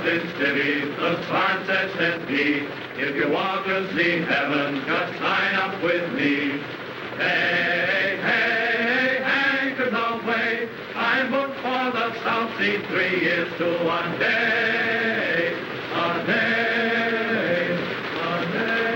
in cities, the sign says send me. If you want to see heaven, just sign up with me. Hey, hey, anchors away. I booked for the South Sea 3 years to 1 day. A day, a day.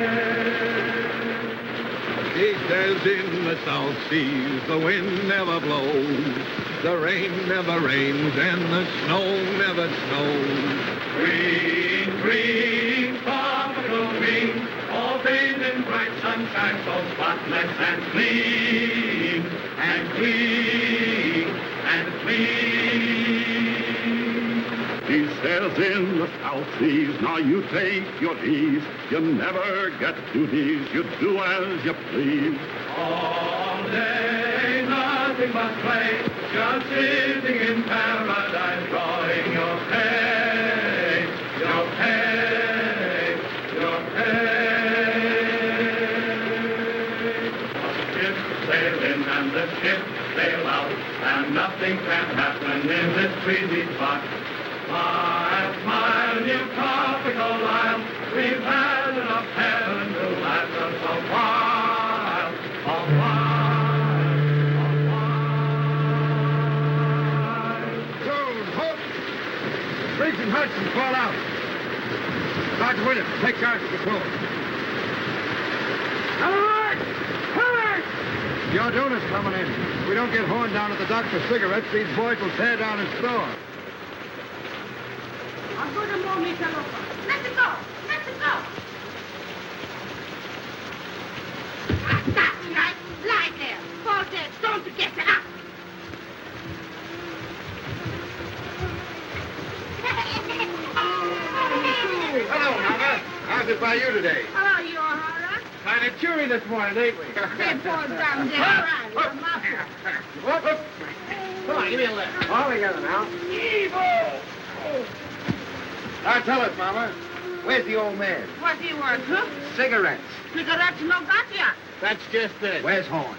He says in the South Seas the wind never blows, the rain never rains, and the snow never snows. Green, green, tropical green, all bathed in bright sunshine, so spotless and clean, and clean, and clean. He says in the South Seas, now you take your ease, you never get duties, you do as you please. All day, nothing but play, just sitting in paradise, drawing your pay, your pay, your pay. A ship sail in and the ship sail out, and nothing can happen in this breezy spot. Smile, smile, you tropical isle, we've had enough heaven to last us a while, a while, a while. Joan, halt! Briggs and Hudson, fall out. Sergeant Williams, take charge of the patrol. Alert! Alert! Your donuts coming in. If we don't get horned down at the dock for cigarettes, these boys will tear down his store. Let it go! Let it go! That's right. Lie there. Fall dead. Don't forget to up. Hello, Mama. How's it by you today? Oh, you're all right. Kind of cheery this morning, ain't we? They fall down there. Right. You're muffled. Whoop, whoop. Come on, give me a lift. All together now. Evil! Now tell us, Mama, where's the old man? What do you want, huh? Cigarettes. Cigarettes no got ya. That's just it. Where's Horn?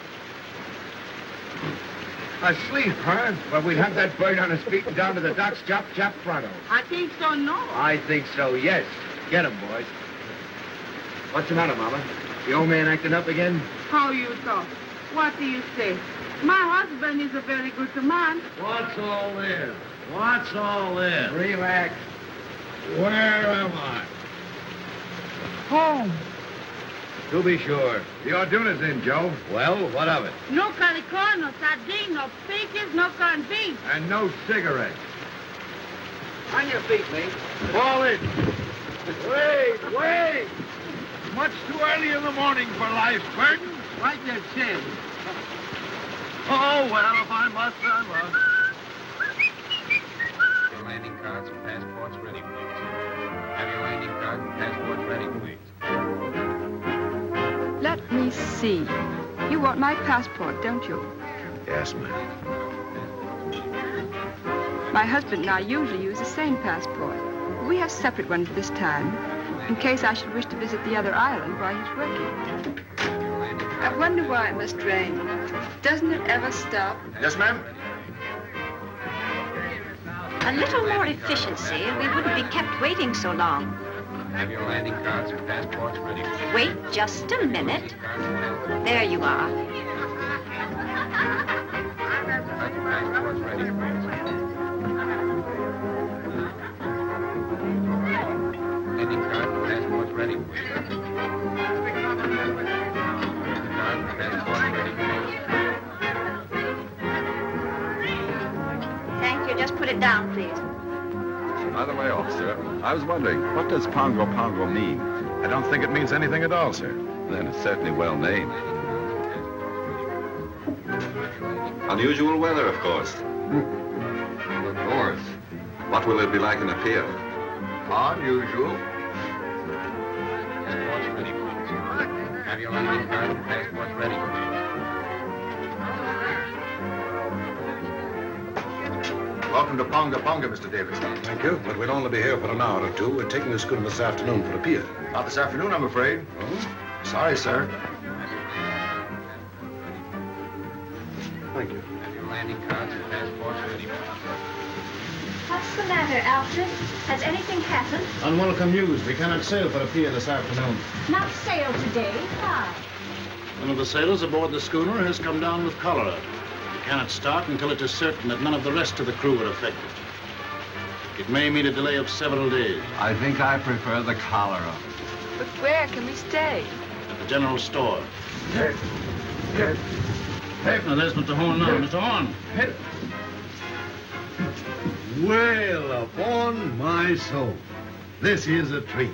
Asleep, huh? Well, we'd have that bird on his feet and down to the docks, chop, chop, pronto. I think so, no. I think so, yes. Get him, boys. What's the matter, Mama? The old man acting up again? How you talk? What do you say? My husband is a very good man. What's all this? What's all this? Relax. Where am I? Home. To be sure. The Orduna's in, Joe. Well, what of it? No calico, no sardine, no peaches, no corned beef. And no cigarettes. On your feet, mate. Fall in. Wait, wait. Much too early in the morning for life's burden. Right your chin. Oh, well, if I must, I must. Your landing cards and passports ready, please. Have your landing card and passports ready, please. Let me see. You want my passport, don't you? Yes, ma'am. My husband and I usually use the same passport. We have separate ones this time, in case I should wish to visit the other island while he's working. I wonder why it must rain. Doesn't it ever stop? Yes, ma'am. A little more efficiency, and we wouldn't be kept waiting so long. Have your landing cards and passports ready, please. Wait just a minute. There you are. Have your passports ready, please. Landing card and passports ready, please. Thank you. Just put it down, please. By the way, officer, I was wondering, what does Pago Pago mean? I don't think it means anything at all, sir. Then it's certainly well named. Unusual weather, of course. Of course. What will it be like in the pier? Unusual. Passports ready, please. Have your landing card and passports ready, please. Welcome to Pago Pago, Mr. Davidson. Thank you, but we'll only be here for an hour or two. We're taking the schooner this afternoon for the pier. Not this afternoon, I'm afraid. Oh? Sorry, sir. Thank you. Have your landing cards and passports ready, please. What's the matter, Alfred? Has anything happened? Unwelcome news. We cannot sail for a pier this afternoon. Not sail today. Why? One of the sailors aboard the schooner has come down with cholera. We cannot start until it is certain that none of the rest of the crew are affected. It may mean a delay of several days. I think I prefer the cholera. But where can we stay? At the general store. Hey, Now, there's Mr. Horn now. Mr. Horn. Well, upon my soul, this is a treat.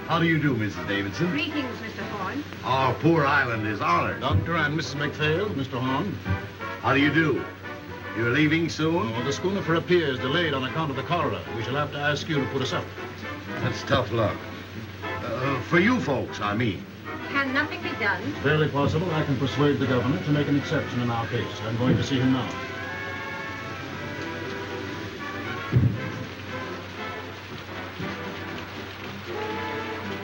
How do you do, Mrs. Davidson? Greetings, Mr. Horn. Our poor island is honored. Doctor and Mrs. McPhail, Mr. Horn. How do you do? You're leaving soon? Oh, the schooner for a pier is delayed on account of the cholera. We shall have to ask you to put us up. That's tough luck. For you folks, I mean. Can nothing be done? Barely possible. I can persuade the governor to make an exception in our case. I'm going to see him now.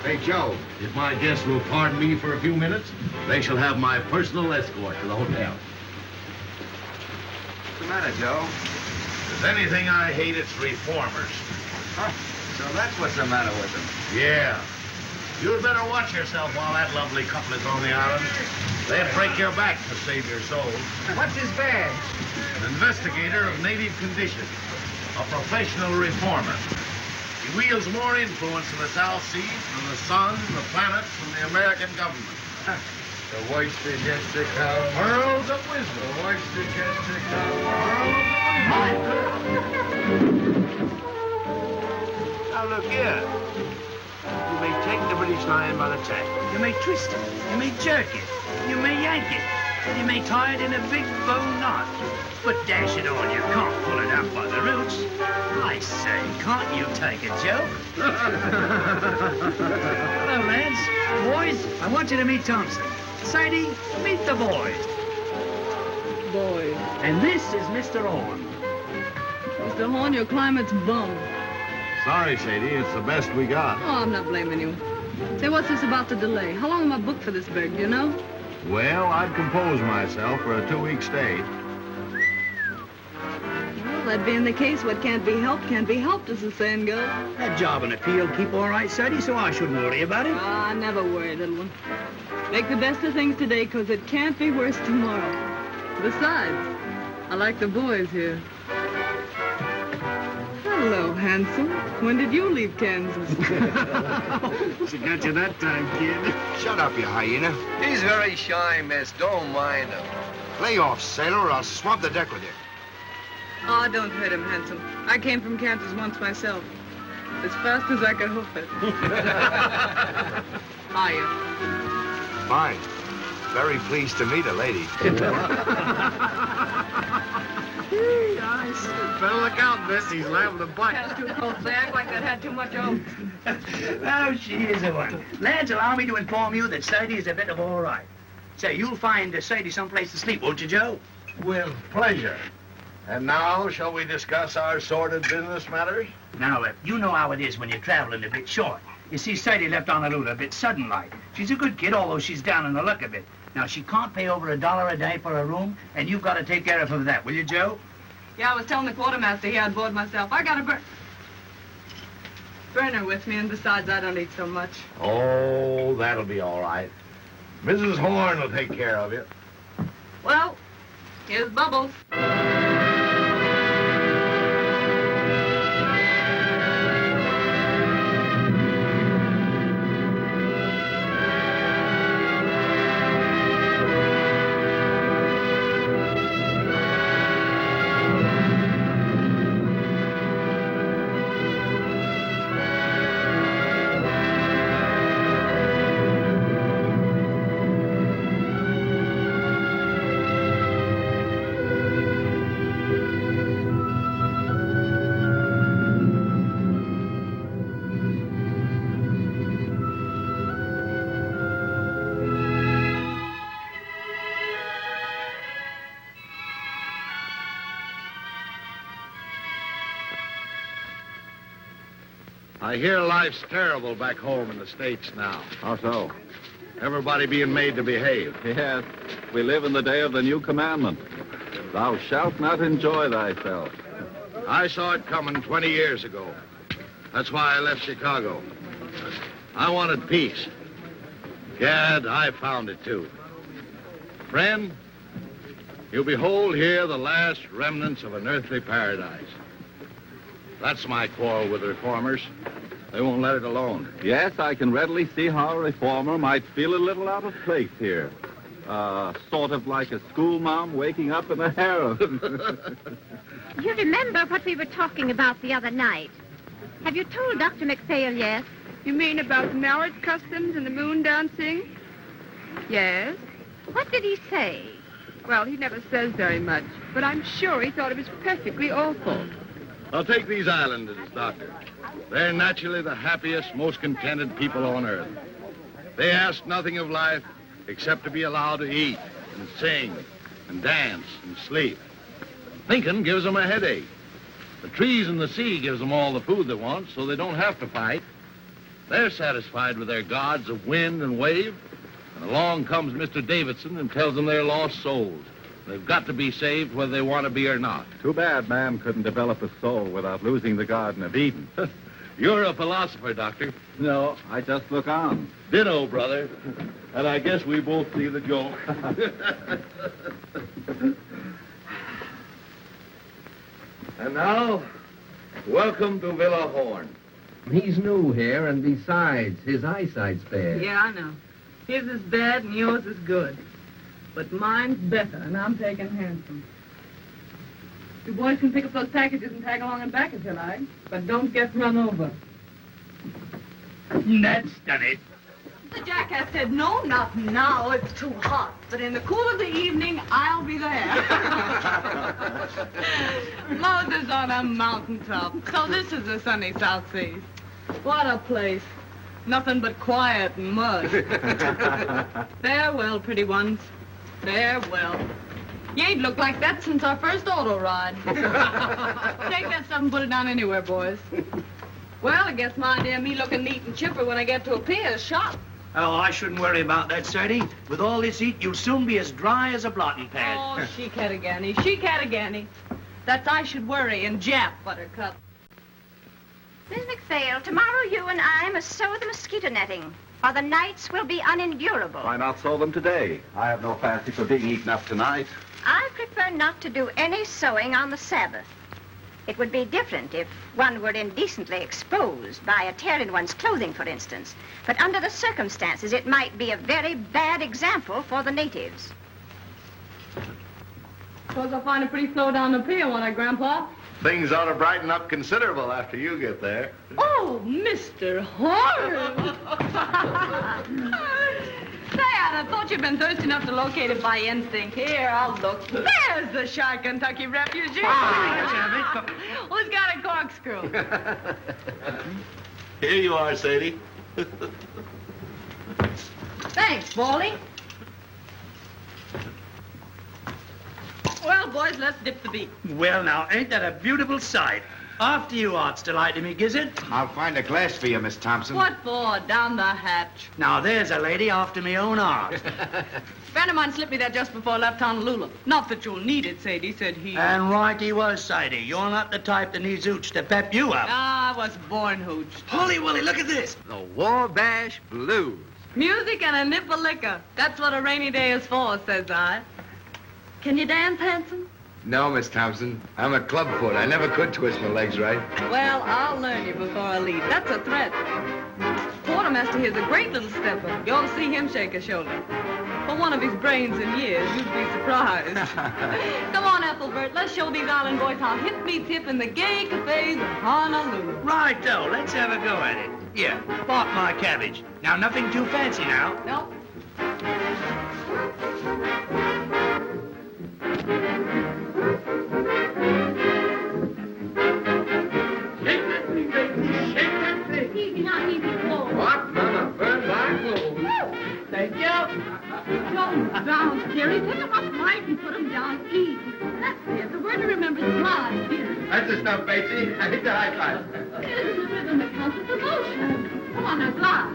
Hey, Joe, if my guests will pardon me for a few minutes, they shall have my personal escort to the hotel. What's the matter, Joe? If there's anything I hate, it's reformers. Huh? So that's what's the matter with them. Yeah. You'd better watch yourself while that lovely couple is on the island. They'll break your back to save your soul. What's his badge? An investigator of native conditions. A professional reformer. He wields more influence in the South Seas than the sun, the planets, and the American government. The oyster gets to come. Pearls of wisdom. The oyster gets to come. Now look here. You may take the British Lion by the tail. You may twist it. You may jerk it. You may yank it. You may tie it in a big bow knot. But dash it all, you can't pull it out by the roots. I say, can't you take a joke? Hello, lads. Boys, I want you to meet Thompson. Sadie, meet the boys. Boy. And this is Mr. Horn. Mr. Horn, your climate's bum. Sorry, Sadie. It's the best we got. Oh, I'm not blaming you. Say, what's this about the delay? How long am I booked for this brig, do you know? Well, I'd compose myself for a 2-week stay. Well, that being the case, what can't be helped, as the saying goes. That job in the field keep all right, Sadie, so I shouldn't worry about it. Ah, never worry, little one. Make the best of things today, 'cause it can't be worse tomorrow. Besides, I like the boys here. Hello, handsome. When did you leave Kansas? She got you that time, kid. Shut up, you hyena. He's very shy, miss. Don't mind him. Lay off, sailor, or I'll swab the deck with you. Oh, don't hurt him, handsome. I came from Kansas once myself. As fast as I could hoof it. Hiya. Fine. Very pleased to meet a lady. Better look out, miss. He's liable to bite. That's too close. They act like they'd had too much oats. Oh, she is a one. Lads, allow me to inform you that Sadie is a bit of all right. Say, you'll find Sadie someplace to sleep, won't you, Joe? With pleasure. And now, shall we discuss our sordid business matters? Now, you know how it is when you're traveling a bit short. You see, Sadie left Honolulu a bit sudden-like. She's a good kid, although she's down in the luck a bit. Now, she can't pay over $1 a day for a room, and you've got to take care of her for that, will you, Joe? Yeah, I was telling the quartermaster here on board myself. I got a burner with me, and besides, I don't eat so much. Oh, that'll be all right. Mrs. Horn will take care of you. Well, here's Bubbles. I hear life's terrible back home in the States now. How so? Everybody being made to behave. Yes, we live in the day of the new commandment. Thou shalt not enjoy thyself. I saw it coming 20 years ago. That's why I left Chicago. I wanted peace. Gad, I found it too. Friend, you behold here the last remnants of an earthly paradise. That's my quarrel with the reformers. They won't let it alone. Yes, I can readily see how a reformer might feel a little out of place here. Sort of like a schoolma'am waking up in a harem. You remember what we were talking about the other night? Have you told Dr. McPhail yet? You mean about marriage customs and the moon dancing? Yes. What did he say? Well, he never says very much, but I'm sure he thought it was perfectly awful. I'll take these islanders, Doctor. They're naturally the happiest, most contented people on earth. They ask nothing of life except to be allowed to eat and sing and dance and sleep. Thinking gives them a headache. The trees and the sea gives them all the food they want, so they don't have to fight. They're satisfied with their gods of wind and wave, and along comes Mr. Davidson and tells them they're lost souls. They've got to be saved whether they want to be or not. Too bad man couldn't develop a soul without losing the Garden of Eden. You're a philosopher, Doctor. No, I just look on. Ditto, brother. And I guess we both see the joke. And now, welcome to Villa Horn. He's new here, and besides, his eyesight's bad. Yeah, I know. His is bad and yours is good. But mine's better, and I'm taking handsome. You boys can pick up those packages and tag along and back if you like, but don't get run over. That's done it. The jackass said, no, not now, it's too hot. But in the cool of the evening, I'll be there. Moses on a mountaintop. So this is the sunny South Seas. What a place. Nothing but quiet and mud. Farewell, pretty ones. Farewell. You ain't looked like that since our first auto ride. Take that stuff and put it down anywhere, boys. Well, I guess my idea of me looking neat and chipper when I get to a pier is shot. Oh, I shouldn't worry about that, Sadie. With all this heat, you'll soon be as dry as a blotting pad. Oh, she-catagani, she-catagani. That's I should worry in Jap, Buttercup. Miss McPhail, tomorrow you and I must sew the mosquito netting, or the nights will be unendurable. Why not sew them today? I have no fancy for being eaten up tonight. I prefer not to do any sewing on the Sabbath. It would be different if one were indecently exposed by a tear in one's clothing, for instance. But under the circumstances, it might be a very bad example for the natives. Suppose I'll find it pretty slow down the pier, won't I, Grandpa? Things ought to brighten up considerable after you get there. Oh, Mr. Horace! Say, I'd have thought you'd been thirsty enough to locate it by instinct. Here, I'll look. There's the shy Kentucky refugee. Who's got a corkscrew? Here you are, Sadie. Thanks, Baldy. Well, boys, let's dip the beak. Well, now, ain't that a beautiful sight? After you, Art's delighted me, Gizzard. I'll find a glass for you, Miss Thompson. What for? Down the hatch. Now, there's a lady after me own art. Friend of mine slipped me that just before I left Honolulu. Not that you'll need it, Sadie, said he. And right he was, Sadie. You're not the type that needs hooch to pep you up. I was born hooched. Holy Willie, look at this. The Wabash Blues. Music and a nip of liquor. That's what a rainy day is for, says I. Can you dance, Hanson? No, Miss Thompson. I'm a clubfoot. I never could twist my legs right. Well, I'll learn you before I leave. That's a threat. Quartermaster here's a great little stepper. You ought to see him shake a shoulder. For one of his brains in years, you'd be surprised. Come on, Ethelbert. Let's show these island boys how hip meets hip in the gay cafes of Honolulu. Right, though. Let's have a go at it. Here, part my cabbage. Now, nothing too fancy now. Nope. Easy now, easy, slow. What? Mama, burn my clothes. Thank you. Don't bounce, dearie. Pick them up right and put them down easy. That's it. The word to remember is glide, dear. That's the stuff, Batesy. I think the high five. It's the rhythm that counts as emotion. Come on now, glide.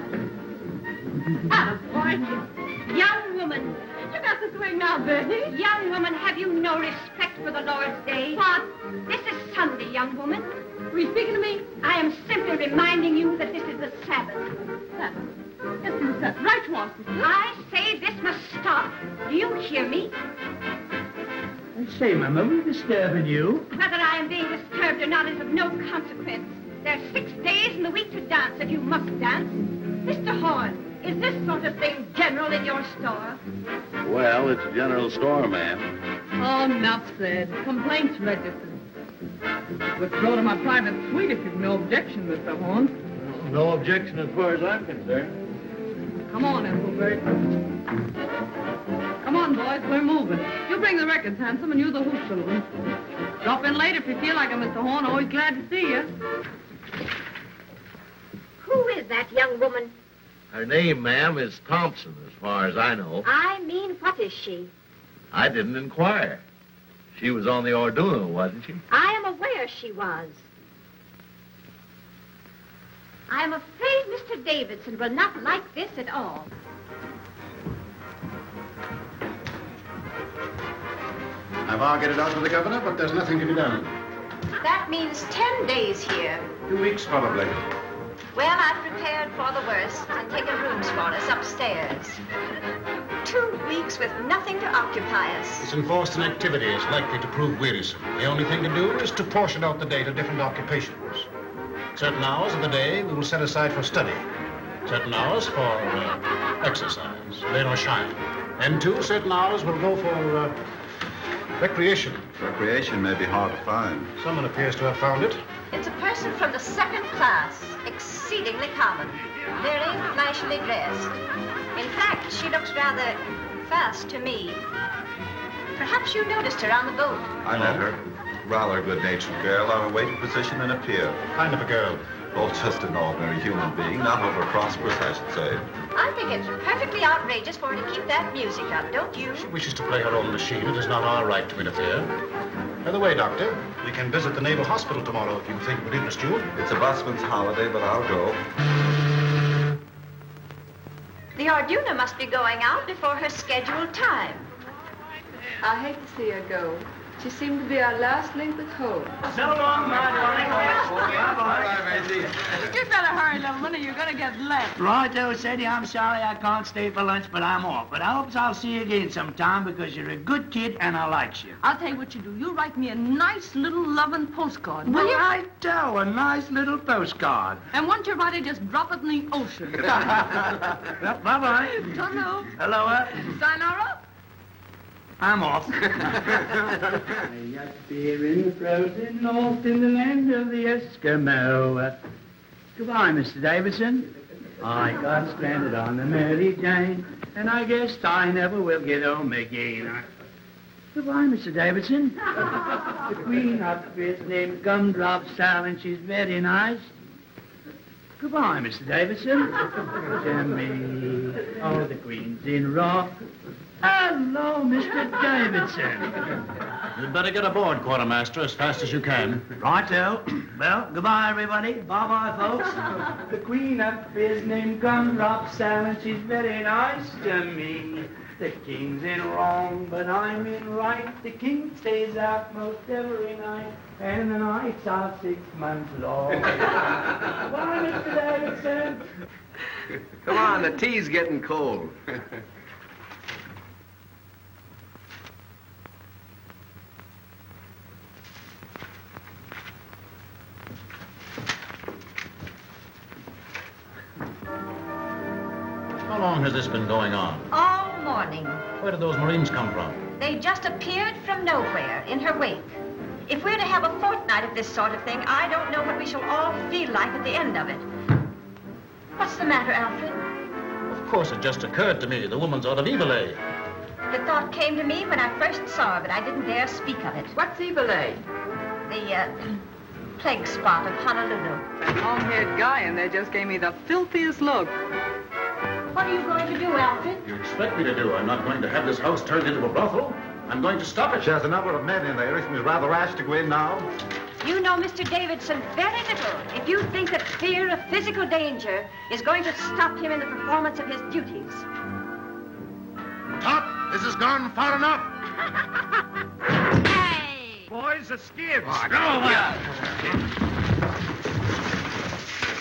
Attaboy. Young woman. You got the swing now, Betty. Young woman, have you no respect for the Lord's day? What? This is Sunday, young woman. Were you speaking to me? I am simply reminding you that this is the Sabbath. Sabbath. Yes, it was that right, wasn't it? I say this must stop. Do you hear me? I say, Mama, are we disturbing you? Whether I am being disturbed or not is of no consequence. There are 6 days in the week to dance if you must dance. Mr. Horn, is this sort of thing general in your store? Well, it's a general store, ma'am. Oh, enough said. Complaints registered. Withdraw to my private suite if you've no objection, Mr. Horn. No objection as far as I'm concerned. Come on, Ethelbert. Come on, boys, we're moving. You bring the records, Handsome, and you the hoop children. Drop in later if you feel like it, Mr. Horn. Always glad to see you. Who is that young woman? Her name, ma'am, is Thompson, as far as I know. I mean, what is she? I didn't inquire. She was on the Orduno, wasn't she? I am aware she was. I am afraid Mr. Davidson will not like this at all. I've argued it out with the governor, but there's nothing to be done. That means 10 days here. 2 weeks, probably. Well, I've prepared for the worst and taken rooms for us upstairs. 2 weeks with nothing to occupy us. This enforced inactivity is likely to prove wearisome. The only thing to do is to portion out the day to different occupations. Certain hours of the day we will set aside for study. Certain hours for exercise, rain or shine. And too, certain hours will go for recreation. Recreation may be hard to find. Someone appears to have found it. It's a person from the second class, exceedingly common, very flashily dressed. In fact, she looks rather fast to me. Perhaps you noticed her on the boat. I met her. Rather a good-natured girl on a waiting position in a pier. Kind of a girl. Oh, just an ordinary human being, not over prosperous, I should say. I think it's perfectly outrageous for her to keep that music up, don't you? She wishes to play her own machine. It is not our right to interfere. By the way, Doctor, we can visit the Naval Hospital tomorrow if you think it would interest you. It's a busman's holiday, but I'll go. The Orduna must be going out before her scheduled time. I hate to see her go. She seemed to be our last link with hope. So long, my darling. You'd better hurry, little one, or you're going to get left. Righto, Sadie, I'm sorry I can't stay for lunch, but I'm off. But I hope I'll see you again sometime because you're a good kid and I likes you. I'll tell you what you do. You write me a nice little loving postcard, will you? Righto, a nice little postcard. And once you write it, just drop it in the ocean. Well, bye-bye. Hello. Hello, Sayonara. I'm off. I got beer in the frozen north in the land of the Eskimo. Goodbye, Mr. Davidson. I got stranded on the Mary Jane, and I guess I never will get home again. Goodbye, Mr. Davidson. The Queen of his name Gumdrop Sal, and she's very nice. Goodbye, Mr. Davidson. Jimmy, oh, the Queen's in rock. Hello, Mr. Davidson. You'd better get aboard, Quartermaster, as fast as you can. Righto. Well, goodbye, everybody. Bye-bye, folks. The Queen up is named Gumdrop Sal, and she's very nice to me. The King's in wrong, but I'm in right. The King stays out most every night, and the nights are 6 months long. Bye, Mr. Davidson. Come on, the tea's getting cold. How long has this been going on? All morning. Where did those Marines come from? They just appeared from nowhere in her wake. If we're to have a fortnight of this sort of thing, I don't know what we shall all feel like at the end of it. What's the matter, Alfred? Of course, it just occurred to me. The woman's out of Evil A. The thought came to me when I first saw her, but I didn't dare speak of it. What's Evil A? The, plague spot of Honolulu. That long-haired guy in there just gave me the filthiest look. What are you going to do, Alfred? You expect me to do? I'm not going to have this house turned into a brothel. I'm going to stop it. She has a number of men in there. Isn't it rather rash to go in now? You know Mr. Davidson very little if you think that fear of physical danger is going to stop him in the performance of his duties. Top, this has gone far enough. Hey! boys. The skids. Oh,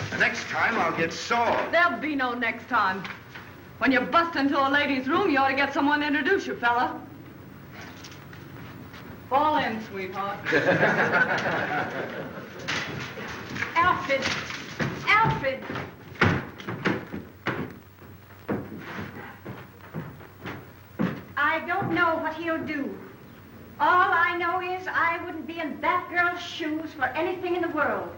the next time I'll get sore. There'll be no next time. When you bust into a lady's room, you ought to get someone to introduce you, fella. Fall in, sweetheart. Alfred! Alfred! I don't know what he'll do. All I know is I wouldn't be in that girl's shoes for anything in the world.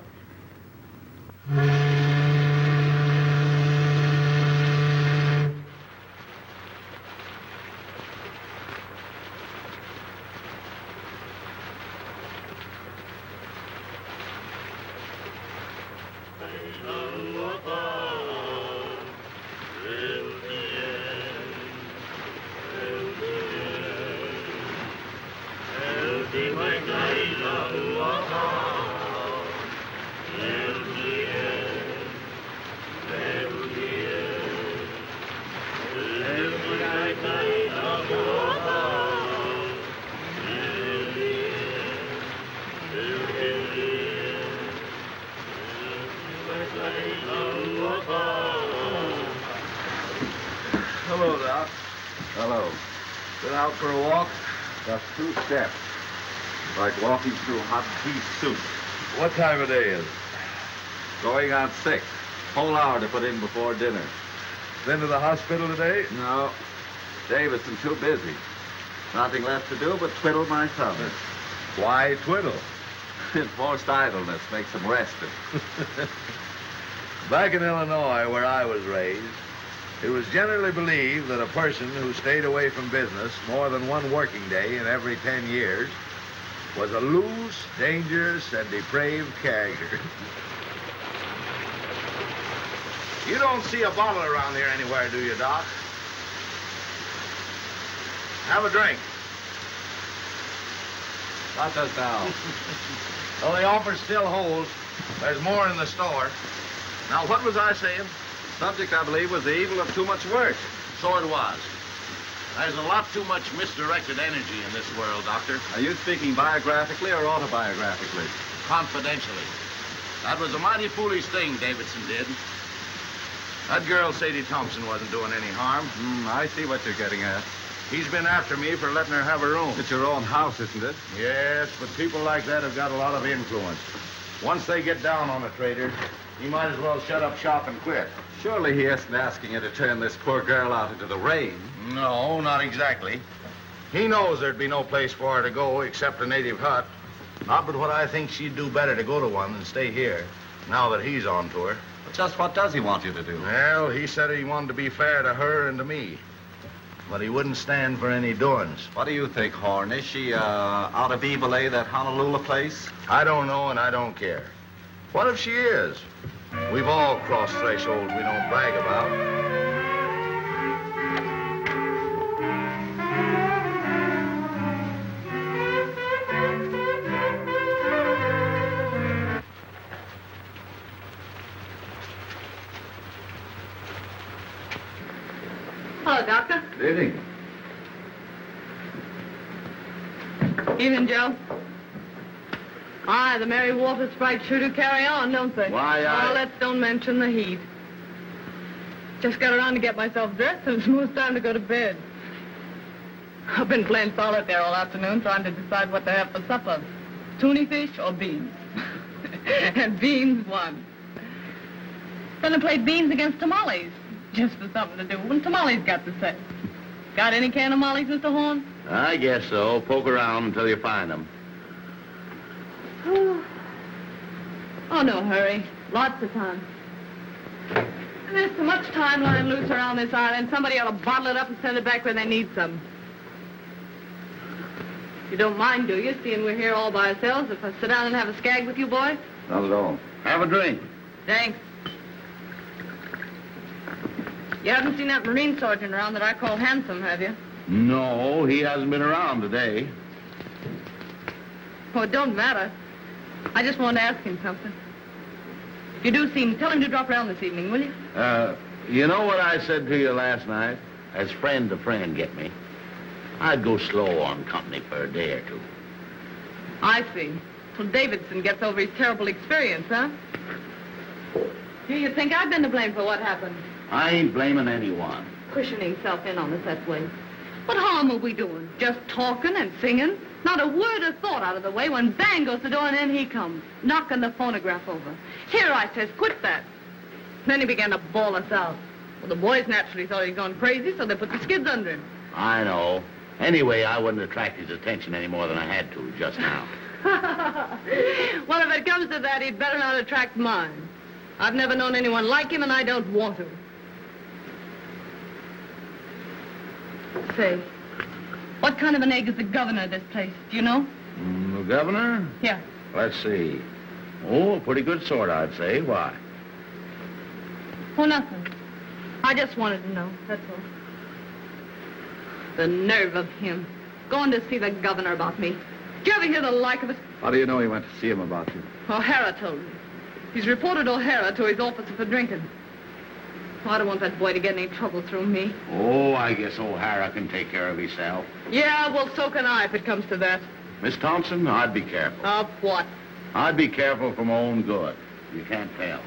Hello, Doc. Hello. Been out for a walk? Just 2 steps. Like walking through hot beef soup. What time of day is it? Going on 6. Whole hour to put in before dinner. Been to the hospital today? No. Davison too busy. Nothing left to do but twiddle my thumbs. Why twiddle? Enforced idleness makes him rested. Back in Illinois, where I was raised, it was generally believed that a person who stayed away from business more than one working day in every 10 years was a loose, dangerous, and depraved character. You don't see a bottle around here anywhere, do you, Doc? Have a drink. Not just now. Well, the offer still holds. There's more in the store. Now, what was I saying? Subject, I believe, was the evil of too much work. So it was. There's a lot too much misdirected energy in this world, Doctor. Are you speaking biographically or autobiographically? Confidentially. That was a mighty foolish thing Davidson did. That girl, Sadie Thompson, wasn't doing any harm. I see what you're getting at. He's been after me for letting her have her room. It's your own house, isn't it? Yes, but people like that have got a lot of influence. Once they get down on a trader, he might as well shut up shop and quit. Surely he isn't asking you to turn this poor girl out into the rain. No, not exactly. He knows there'd be no place for her to go except a native hut. Not but what I think she'd do better to go to one than stay here, now that he's on to her. But just what does he want you to do? Well, he said he wanted to be fair to her and to me. But he wouldn't stand for any doings. What do you think, Horn? Is she out of Evilay, that Honolulu place? I don't know and I don't care. What if she is? We've all crossed thresholds we don't brag about. Hello, Doctor. Good evening. Evening, Joe. Aye, the Mary Walter sprites sure do carry on, don't they? Why, Oh, let's don't mention the heat. Just got around to get myself dressed, and it's almost time to go to bed. I've been playing solitaire all afternoon, trying to decide what to have for supper. Tuna fish or beans? And beans won. Then I played beans against tamales, just for something to do. And tamales got to say. Got any can of mollies, Mr. Horn? I guess so. Poke around until you find them. Oh, no hurry. Lots of time. There's so much time lying loose around this island, somebody ought to bottle it up and send it back where they need some. You don't mind, do you, seeing we're here all by ourselves, if I sit down and have a skag with you boys? Not at all. Have a drink. Thanks. You haven't seen that Marine sergeant around that I call handsome, have you? No, he hasn't been around today. Oh, it don't matter. I just wanted to ask him something. If you do see him, tell him to drop around this evening, will you? You know what I said to you last night? As friend to friend, get me? I'd go slow on company for a day or two. I see. Till Davidson gets over his terrible experience, huh? Do you think I've been to blame for what happened? I ain't blaming anyone. Pushing himself in on us that way. What harm are we doing? Just talking and singing? Not a word or thought out of the way when bang goes the door and in he comes, knocking the phonograph over. Here, I says, quit that. Then he began to bawl us out. Well, the boys naturally thought he'd gone crazy, so they put the skids under him. I know. Anyway, I wouldn't attract his attention any more than I had to just now. Well, if it comes to that, he'd better not attract mine. I've never known anyone like him, and I don't want to. Say, what kind of an egg is the governor of this place? Do you know? The governor? Yeah. Let's see. Oh, a pretty good sort, I'd say. Why? Oh, nothing. I just wanted to know, that's all. The nerve of him. Going to see the governor about me. Did you ever hear the like of it? How do you know he went to see him about you? O'Hara told me. He's reported O'Hara to his officer for drinking. Oh, I don't want that boy to get any trouble through me. Oh, I guess O'Hara can take care of himself. Yeah, well, so can I if it comes to that. Miss Thompson, I'd be careful. Of what? I'd be careful for my own good. You can't tell.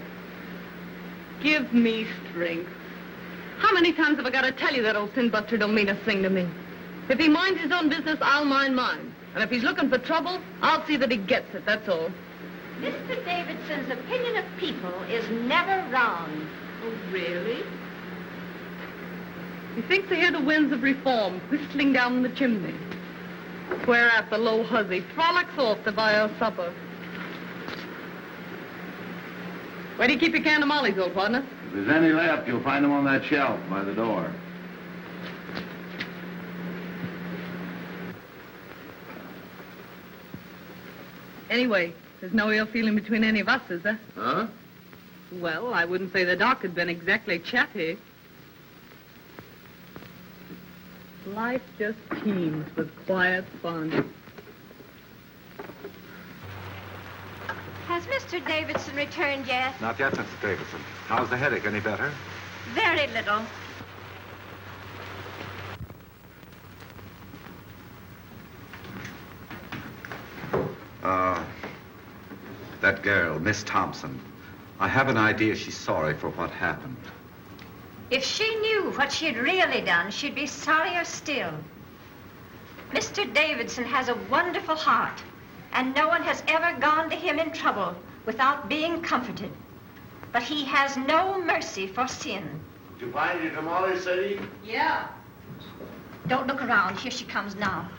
Give me strength. How many times have I got to tell you that old sin buster don't mean a thing to me? If he minds his own business, I'll mind mine. And if he's looking for trouble, I'll see that he gets it, that's all. Mr. Davidson's opinion of people is never wrong. Oh, really? He thinks to hear the winds of reform whistling down the chimney. Whereat the low hussy frolics off to buy her supper. Where do you keep your can of mollies, old partner? If there's any left, you'll find them on that shelf by the door. Anyway, there's no ill feeling between any of us, is there? Huh? Well, I wouldn't say the doc had been exactly chatty. Life just teems with quiet fun. Has Mr. Davidson returned yet? Not yet, Mrs. Davidson. How's the headache? Any better? Very little. That girl, Miss Thompson. I have an idea she's sorry for what happened. If she knew what she'd really done, she'd be sorrier still. Mr. Davidson has a wonderful heart, and no one has ever gone to him in trouble without being comforted. But he has no mercy for sin. Did you find your tamales, Sadie? Yeah. Don't look around. Here she comes now.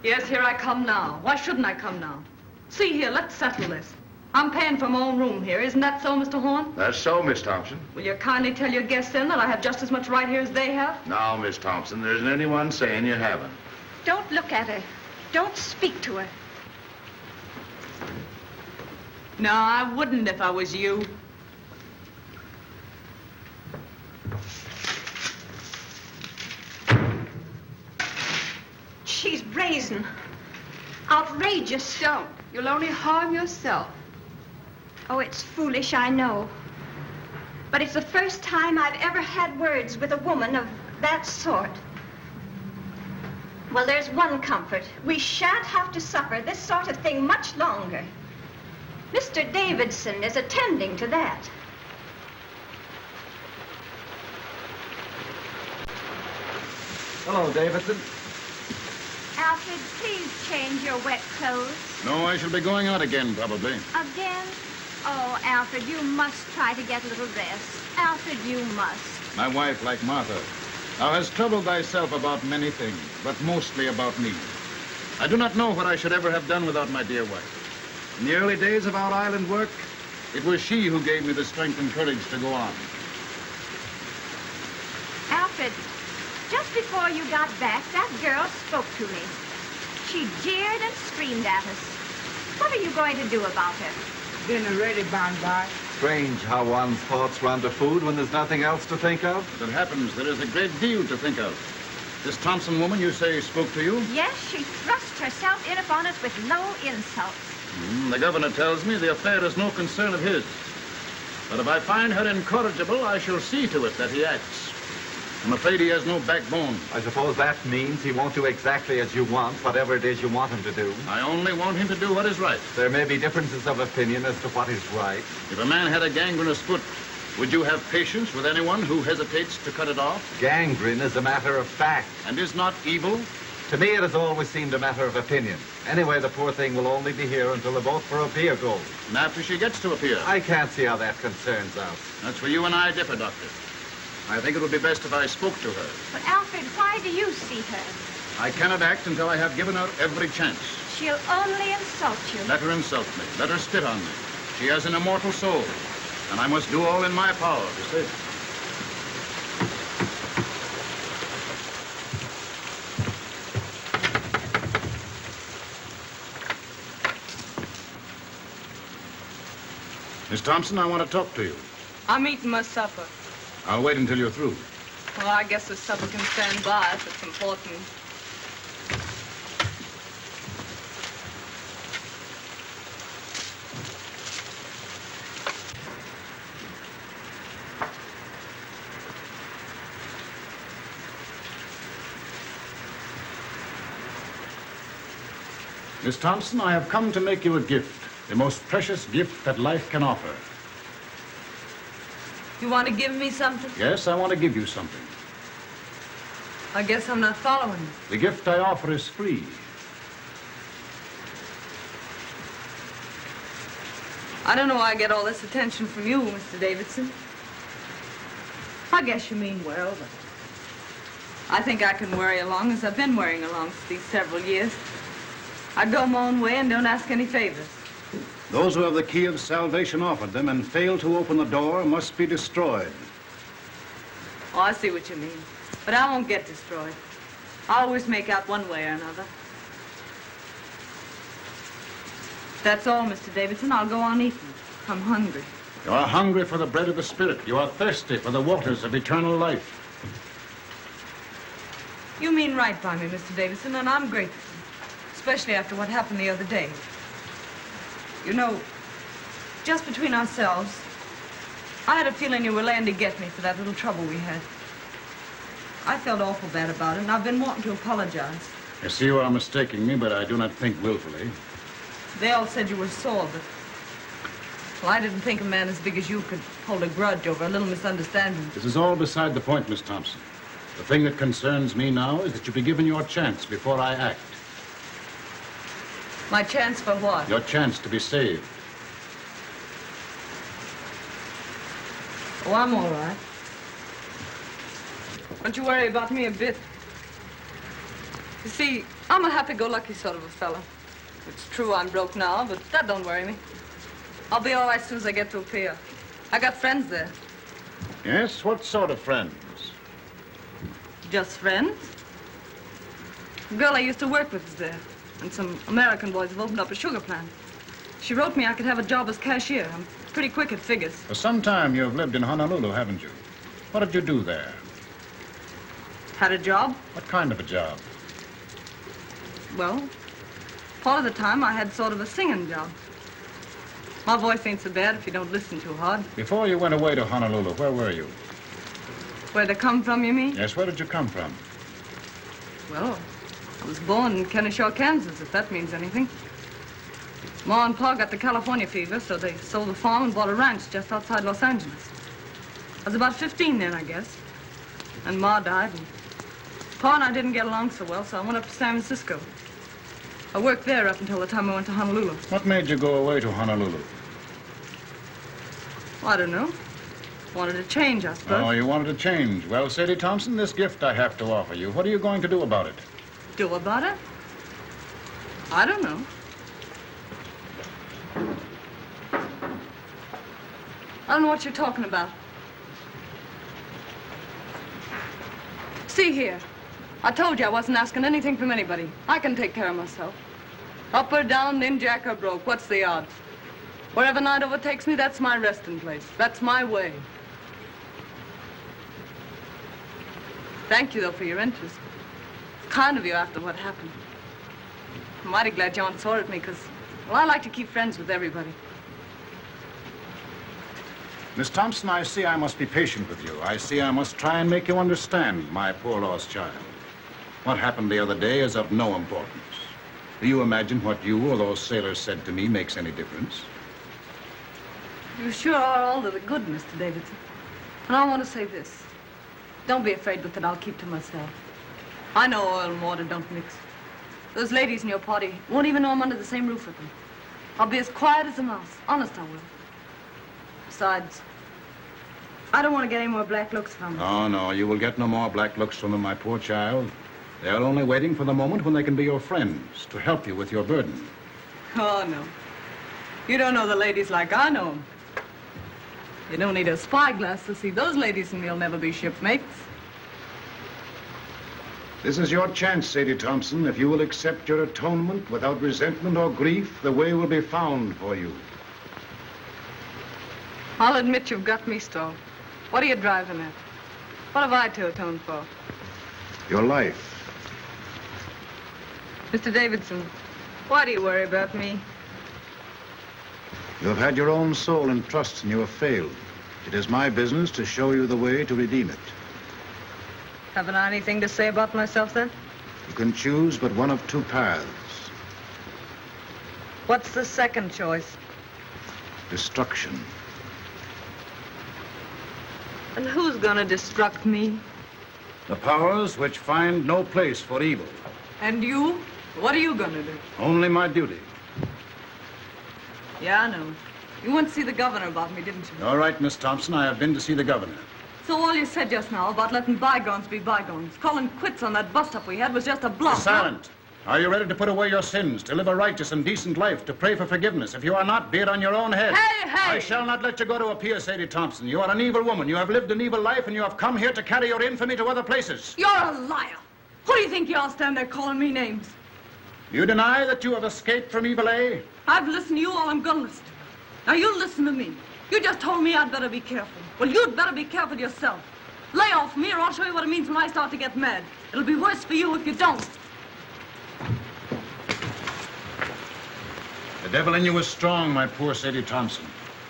Yes, here I come now. Why shouldn't I come now? See here, let's settle this. I'm paying for my own room here. Isn't that so, Mr. Horn? That's so, Miss Thompson. Will you kindly tell your guests then that I have just as much right here as they have? Now, Miss Thompson, there isn't anyone saying you haven't. Don't look at her. Don't speak to her. No, I wouldn't if I was you. She's brazen. Outrageous. Don't. You'll only harm yourself. Oh, it's foolish, I know. But it's the first time I've ever had words with a woman of that sort. Well, there's one comfort. We shan't have to suffer this sort of thing much longer. Mr. Davidson is attending to that. Hello, Davidson. Alfred, please change your wet clothes. No, I shall be going out again, probably. Again? Oh, Alfred, you must try to get a little rest. Alfred, you must. My wife, like Martha, thou hast troubled thyself about many things, but mostly about me. I do not know what I should ever have done without my dear wife. In the early days of our island work, it was she who gave me the strength and courage to go on. Alfred, just before you got back, that girl spoke to me. She jeered and screamed at us. What are you going to do about her? Dinner ready, Bonbon. Strange how one's thoughts run to food when there's nothing else to think of. As it happens, there is a great deal to think of. This Thompson woman, you say, spoke to you? Yes, she thrust herself in upon us with no insults. The governor tells me the affair is no concern of his. But if I find her incorrigible, I shall see to it that he acts. I'm afraid he has no backbone. I suppose that means he won't do exactly as you want, whatever it is you want him to do. I only want him to do what is right. There may be differences of opinion as to what is right. If a man had a gangrenous foot, would you have patience with anyone who hesitates to cut it off? Gangrene is a matter of fact. And is not evil? To me, it has always seemed a matter of opinion. Anyway, the poor thing will only be here until the vote for a pier goes. And after she gets to a pier? I can't see how that concerns us. That's where you and I differ, Doctor. I think it would be best if I spoke to her. But, Alfred, why do you see her? I cannot act until I have given her every chance. She'll only insult you. Let her insult me. Let her spit on me. She has an immortal soul, and I must do all in my power to save her. Miss Thompson, I want to talk to you. I'm eating my supper. I'll wait until you're through. Well, I guess the supper can stand by if it's important. Miss Thompson, I have come to make you a gift, the most precious gift that life can offer. You want to give me something? Yes, I want to give you something. I guess I'm not following you. The gift I offer is free. I don't know why I get all this attention from you, Mr. Davidson. I guess you mean well, but I think I can worry along as I've been worrying along for these several years. I go my own way and don't ask any favors. Those who have the key of salvation offered them and fail to open the door must be destroyed. Oh, I see what you mean. But I won't get destroyed. I always make out one way or another. That's all, Mr. Davidson. I'll go on eating. I'm hungry. You are hungry for the bread of the Spirit. You are thirsty for the waters of eternal life. You mean right by me, Mr. Davidson, and I'm grateful. Especially after what happened the other day. You know, just between ourselves, I had a feeling you were laying to get me for that little trouble we had. I felt awful bad about it, and I've been wanting to apologize. I see you are mistaking me, but I do not think willfully. They all said you were sore, but... Well, I didn't think a man as big as you could hold a grudge over a little misunderstanding. This is all beside the point, Miss Thompson. The thing that concerns me now is that you be given your chance before I act. My chance for what? Your chance to be saved. Oh, I'm all right. Don't you worry about me a bit. You see, I'm a happy-go-lucky sort of a fella. It's true I'm broke now, but that don't worry me. I'll be all right as soon as I get to a pier. I got friends there. Yes? What sort of friends? Just friends. The girl I used to work with is there. And some American boys have opened up a sugar plant. She wrote me I could have a job as cashier. I'm pretty quick at figures. For some time you have lived in Honolulu, haven't you? What did you do there? Had a job? What kind of a job? Well, part of the time I had sort of a singing job. My voice ain't so bad if you don't listen too hard. Before you went away to Honolulu, where were you? Where they come from, you mean? Yes, where did you come from? Well, I was born in Kennesaw, Kansas, if that means anything. Ma and Pa got the California fever, so they sold the farm and bought a ranch just outside Los Angeles. I was about 15 then, I guess. And Ma died, and Pa and I didn't get along so well, so I went up to San Francisco. I worked there up until the time I went to Honolulu. What made you go away to Honolulu? Well, I don't know. Wanted to change, I suppose. Oh, you wanted to change. Well, Sadie Thompson, this gift I have to offer you. What are you going to do about it? Do about it? I don't know. I don't know what you're talking about. See here. I told you I wasn't asking anything from anybody. I can take care of myself. Up or down, in jack or broke, what's the odds? Wherever night overtakes me, that's my resting place. That's my way. Thank you, though, for your interest. Kind of you after what happened. I'm mighty glad you aren't sore at me, because, well, I like to keep friends with everybody. Miss Thompson, I see I must be patient with you. I see I must try and make you understand, my poor lost child. What happened the other day is of no importance. Do you imagine what you or those sailors said to me makes any difference? You sure are all to the good, Mr. Davidson. And I want to say this. Don't be afraid with it. I'll keep to myself. I know oil and water don't mix. Those ladies in your party won't even know I'm under the same roof with them. I'll be as quiet as a mouse. Honest, I will. Besides, I don't want to get any more black looks from them. Oh, no, you will get no more black looks from them, my poor child. They're only waiting for the moment when they can be your friends, to help you with your burden. Oh, no. You don't know the ladies like I know them. You don't need a spyglass to see those ladies, and you'll never be shipmates. This is your chance, Sadie Thompson. If you will accept your atonement without resentment or grief, the way will be found for you. I'll admit you've got me stalled. What are you driving at? What have I to atone for? Your life. Mr. Davidson, why do you worry about me? You have had your own soul in trust and you have failed. It is my business to show you the way to redeem it. Haven't I anything to say about myself, then? You can choose but one of two paths. What's the second choice? Destruction. And who's gonna destruct me? The powers which find no place for evil. And you? What are you gonna do? Only my duty. Yeah, I know. You went to see the governor about me, didn't you? All right, Miss Thompson, I have been to see the governor. So all you said just now about letting bygones be bygones, calling quits on that bust-up we had was just a bluff. Be silent. Are you ready to put away your sins, to live a righteous and decent life, to pray for forgiveness? If you are not, be it on your own head. Hey, hey! I shall not let you go to a pier, Sadie Thompson. You are an evil woman. You have lived an evil life, and you have come here to carry your infamy to other places. You're a liar. Who do you think you are stand there calling me names? You deny that you have escaped from evil, eh? I've listened to you all I'm gonna listen to. Now you listen to me. You just told me I'd better be careful. Well, you'd better be careful yourself. Lay off me, or I'll show you what it means when I start to get mad. It'll be worse for you if you don't. The devil in you is strong, my poor Sadie Thompson.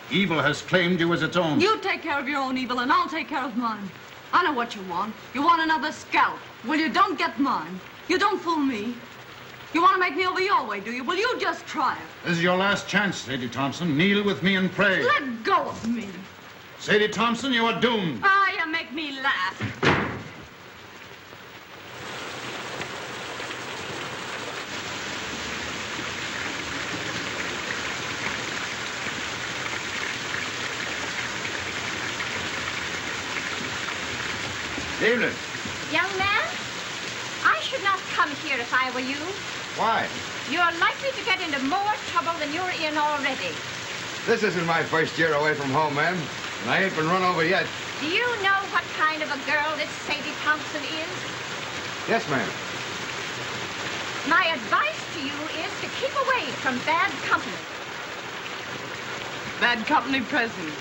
Evil has claimed you as its own. You take care of your own evil, and I'll take care of mine. I know what you want. You want another scalp. Well, you don't get mine. You don't fool me. You want to make me over your way, do you? Well, you just try it. This is your last chance, Sadie Thompson. Kneel with me and pray. Let go of me. Sadie Thompson, you are doomed. Ah, you make me laugh. Evening. Young man, I should not come here if I were you. Why? You're likely to get into more trouble than you're in already. This isn't my first year away from home, ma'am. And I ain't been run over yet. Do you know what kind of a girl this Sadie Thompson is? Yes, ma'am. My advice to you is to keep away from bad company. Bad company present.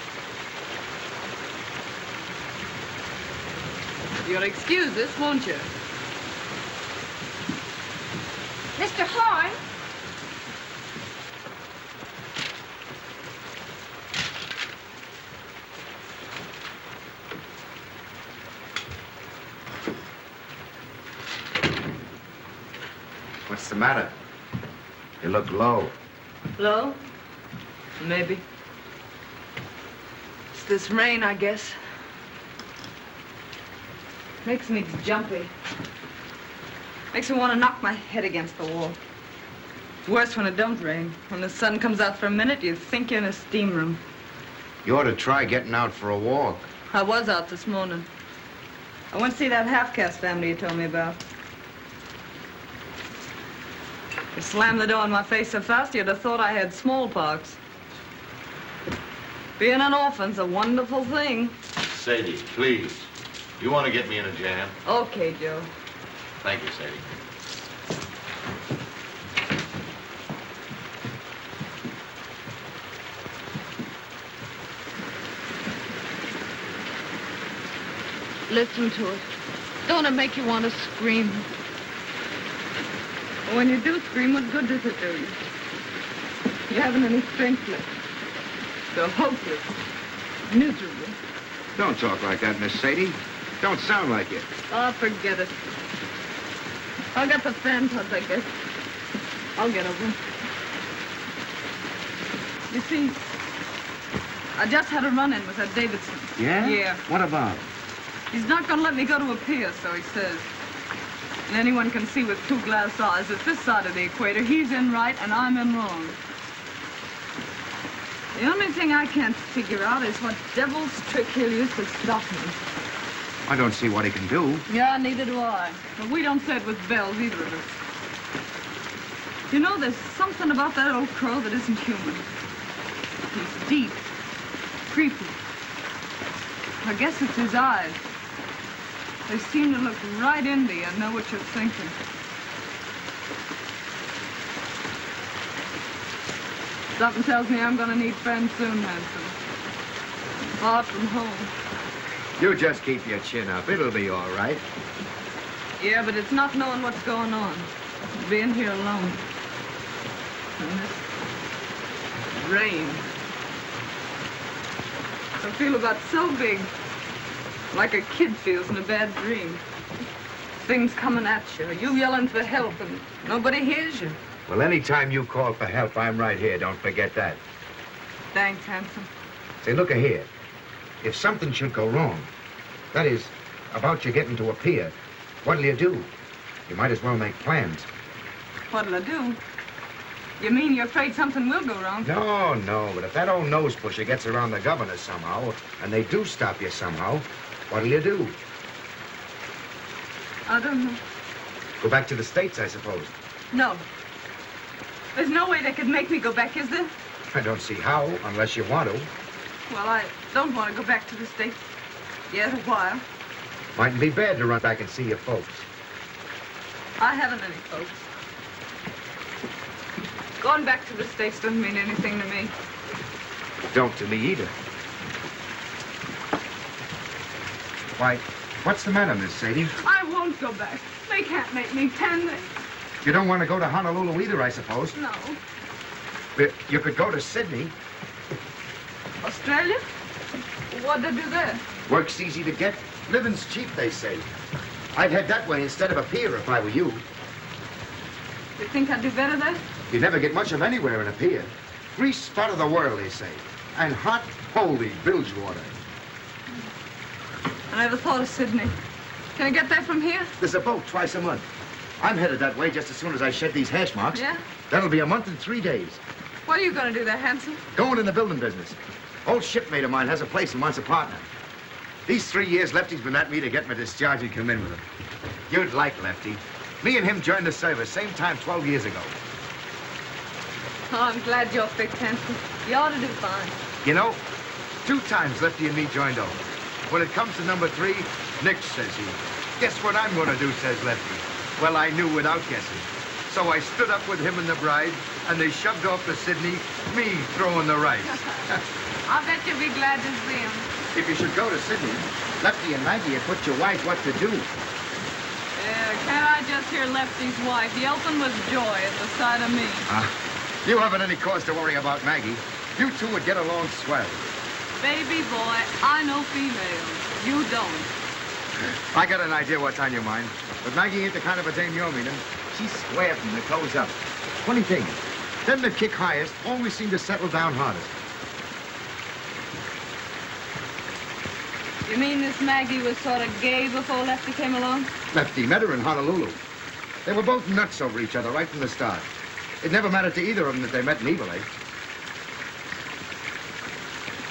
You'll excuse this, won't you? Mr. Horn? What's the matter? You look low. Low? Maybe. It's this rain, I guess. Makes me jumpy. Makes me want to knock my head against the wall. It's worse when it don't rain. When the sun comes out for a minute, you think you're in a steam room. You ought to try getting out for a walk. I was out this morning. I went to see that half-caste family you told me about. You slammed the door in my face so fast you'd have thought I had smallpox. Being an orphan's a wonderful thing. Sadie, please. You want to get me in a jam? Okay, Joe. Thank you, Sadie. Listen to it. Don't it make you want to scream? But when you do scream, what good does it do you? You haven't any strength left. So hopeless. Miserable. Don't talk like that, Miss Sadie. Don't sound like it. Oh, forget it. I'll get the fan tuds, I guess. I'll get over it. You see, I just had a run-in with that Davidson. Yeah? Yeah. What about? He's not going to let me go to a pier, so he says. And anyone can see with 2 glass eyes that this side of the equator, he's in right and I'm in wrong. The only thing I can't figure out is what devil's trick he'll use to stop me. I don't see what he can do. Yeah, neither do I. But we don't say it with bells, either of us. You know, there's something about that old crow that isn't human. He's deep, creepy. I guess it's his eyes. They seem to look right into you and know what you're thinking. Something tells me I'm gonna need friends soon, Hanson. Far from home. You just keep your chin up. It'll be all right. Yeah, but it's not knowing what's going on. It's being here alone. And this rain. I feel about so big, like a kid feels in a bad dream. Things coming at you, you yelling for help, and nobody hears you. Well, anytime you call for help, I'm right here. Don't forget that. Thanks, Hanson. Say, look here. If something should go wrong, that is, about you getting to a pier, what'll you do? You might as well make plans. What'll I do? You mean you're afraid something will go wrong? No, but if that old nose pusher gets around the governor somehow, and they do stop you somehow, what'll you do? I don't know. Go back to the States, I suppose. No. There's no way they could make me go back, is there? I don't see how, unless you want to. Well, I don't want to go back to the States. Yet a while. Mightn't be bad to run back and see your folks. I haven't any folks. Going back to the States doesn't mean anything to me. Don't to me either. Why, what's the matter, Miss Sadie? I won't go back. They can't make me, can they? You don't want to go to Honolulu either, I suppose. No. But you could go to Sydney. Australia? What'd they do there? Work's easy to get. Living's cheap, they say. I'd head that way instead of a pier if I were you. You think I'd do better there? You never get much of anywhere in a pier. Grease spot of the world, they say. And hot, holy bilge water. I never thought of Sydney. Can I get there from here? There's a boat twice a month. I'm headed that way just as soon as I shed these hash marks. Yeah? That'll be a month and 3 days. What are you going to do there, Hanson? Going in the building business. Old shipmate of mine has a place and wants a partner. These 3 years Lefty's been at me to get my discharge and come in with him. You'd like Lefty. Me and him joined the service same time 12 years ago. Oh, I'm glad you're fixed, Hanson. You ought to do fine. You know, 2 times Lefty and me joined over. When it comes to number 3, Nick, says he. Guess what I'm going to do, says Lefty. Well, I knew without guessing. So I stood up with him and the bride, and they shoved off to Sydney, me throwing the rice. I bet you'll be glad to see him. If you should go to Sydney, Lefty and Maggie have put your wife what to do. Can't I just hear Lefty's wife yelping with joy at the sight of me? You haven't any cause to worry about Maggie. You two would get along swell. Baby boy, I know females. You don't. I got an idea what's on your mind. But Maggie ain't the kind of a dame you're meaning. She's square from the toes up. Funny thing, them that kick highest always seem to settle down hardest. You mean this Maggie was sort of gay before Lefty came along? Lefty met her in Honolulu. They were both nuts over each other right from the start. It never mattered to either of them that they met in Evil, eh?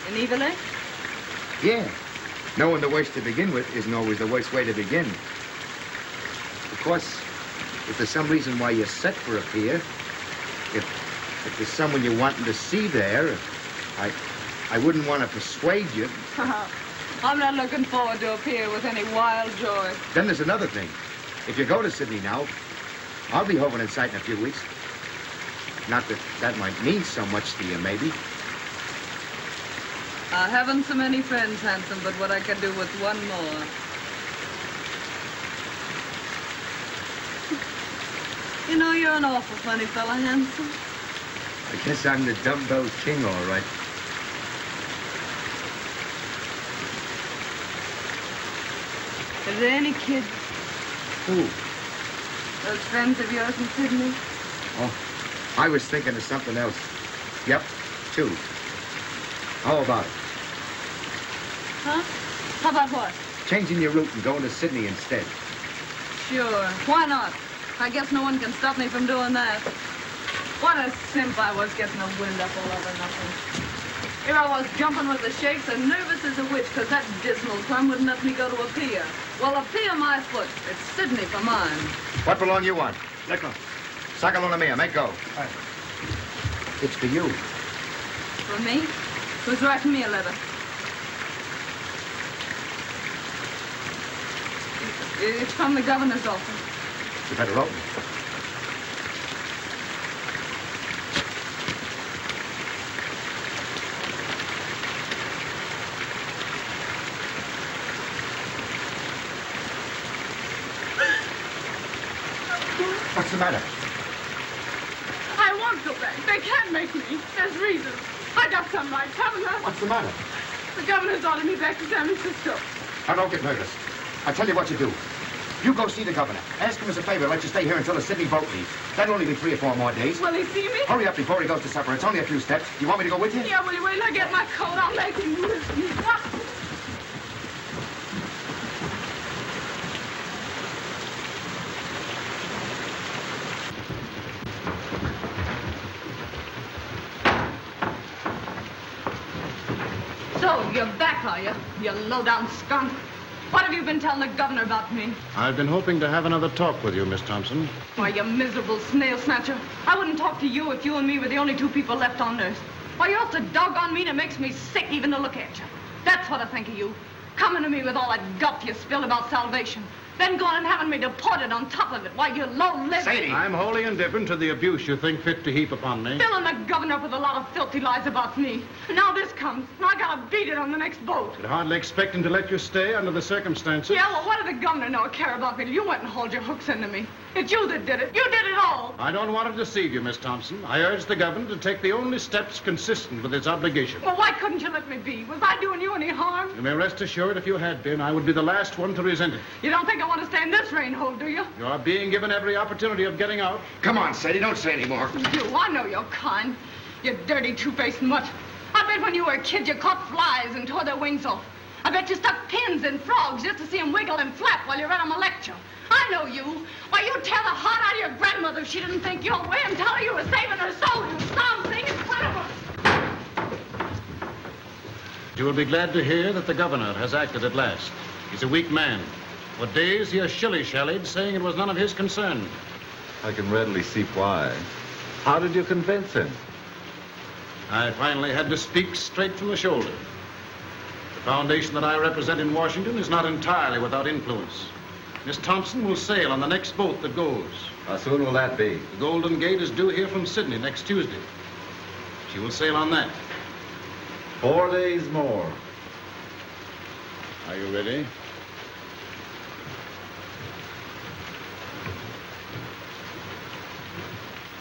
In Evil, eh? Yeah. Knowing the worst to begin with isn't always the worst way to begin. Of course, if there's some reason why you're set for a pier, if there's someone you're wanting to see there, I wouldn't want to persuade you. I'm not looking forward to a pier with any wild joy. Then there's another thing. If you go to Sydney now, I'll be hovering in sight in a few weeks. Not that that might mean so much to you, maybe. I haven't so many friends, Hanson, but what I could do with one more. You know, you're an awful funny fella, Hanson. I guess I'm the dumbbell king, all right. Are there any kids? Who? Those friends of yours in Sydney? Oh, I was thinking of something else. Yep, 2. How about it? Huh? How about what? Changing your route and going to Sydney instead. Sure. Why not? I guess no one can stop me from doing that. What a simp I was getting the wind up all over nothing. Here I was jumping with the shakes and nervous as a witch because that dismal plum wouldn't let me go to a pier. Well, a pier my foot. It's Sydney for mine. What belong you want? Liquor. Saca una mia, make go. Right. It's for you. For me? Who's writing me a letter? It's from the governor's office. You better open it. What's the matter? I won't go back. They can't make me. There's reasons. I got some rights, haven't I? What's the matter? The governor's ordered me back to San Francisco. Now, don't get nervous. I'll tell you what you do. You go see the governor. Ask him as a favor to let you stay here until the Sydney boat leaves. That'll only be 3 or 4 more days. Will he see me? Hurry up before he goes to supper. It's only a few steps. You want me to go with you? Yeah, will you wait till I get my coat? I'll make him with me. So, you're back, are you? You low-down skunk. What have you been telling the governor about me? I've been hoping to have another talk with you, Miss Thompson. Why, you miserable snail snatcher. I wouldn't talk to you if you and me were the only 2 people left on earth. Why, you're so doggone mean it makes me sick even to look at you. That's what I think of you. Coming to me with all that guff you spilled about salvation. Then going and having me deported on top of it. Why, you low-lived... Sadie! I'm wholly indifferent to the abuse you think fit to heap upon me. Filling the governor up with a lot of filthy lies about me. Now this comes, and I gotta beat it on the next boat. I'd hardly expect him to let you stay under the circumstances. Yeah, well, what did the governor know or care about me? You went and hauled your hooks into me. It's you that did it. You did it all. I don't want to deceive you, Miss Thompson. I urge the governor to take the only steps consistent with his obligation. Well, why couldn't you let me be? Was I doing you any harm? You may rest assured if you had been, I would be the last one to resent it. You don't think I want to stay in this rain hole, do you? You are being given every opportunity of getting out. Come on, Sadie, don't say any more. You, I know you're kind. You dirty, two-faced mutt. I bet when you were a kid you caught flies and tore their wings off. I bet you stuck pins in frogs just to see them wiggle and flap while you read them a lecture. I know you. Why, you'd tear the heart out of your grandmother if she didn't think your way and tell her you were saving her soul, you sound thing in front of her. You will be glad to hear that the governor has acted at last. He's a weak man. For days he has shilly-shallied, saying it was none of his concern. I can readily see why. How did you convince him? I finally had to speak straight from the shoulder. The foundation that I represent in Washington is not entirely without influence. Miss Thompson will sail on the next boat that goes. How soon will that be? The Golden Gate is due here from Sydney next Tuesday. She will sail on that. 4 days more. Are you ready?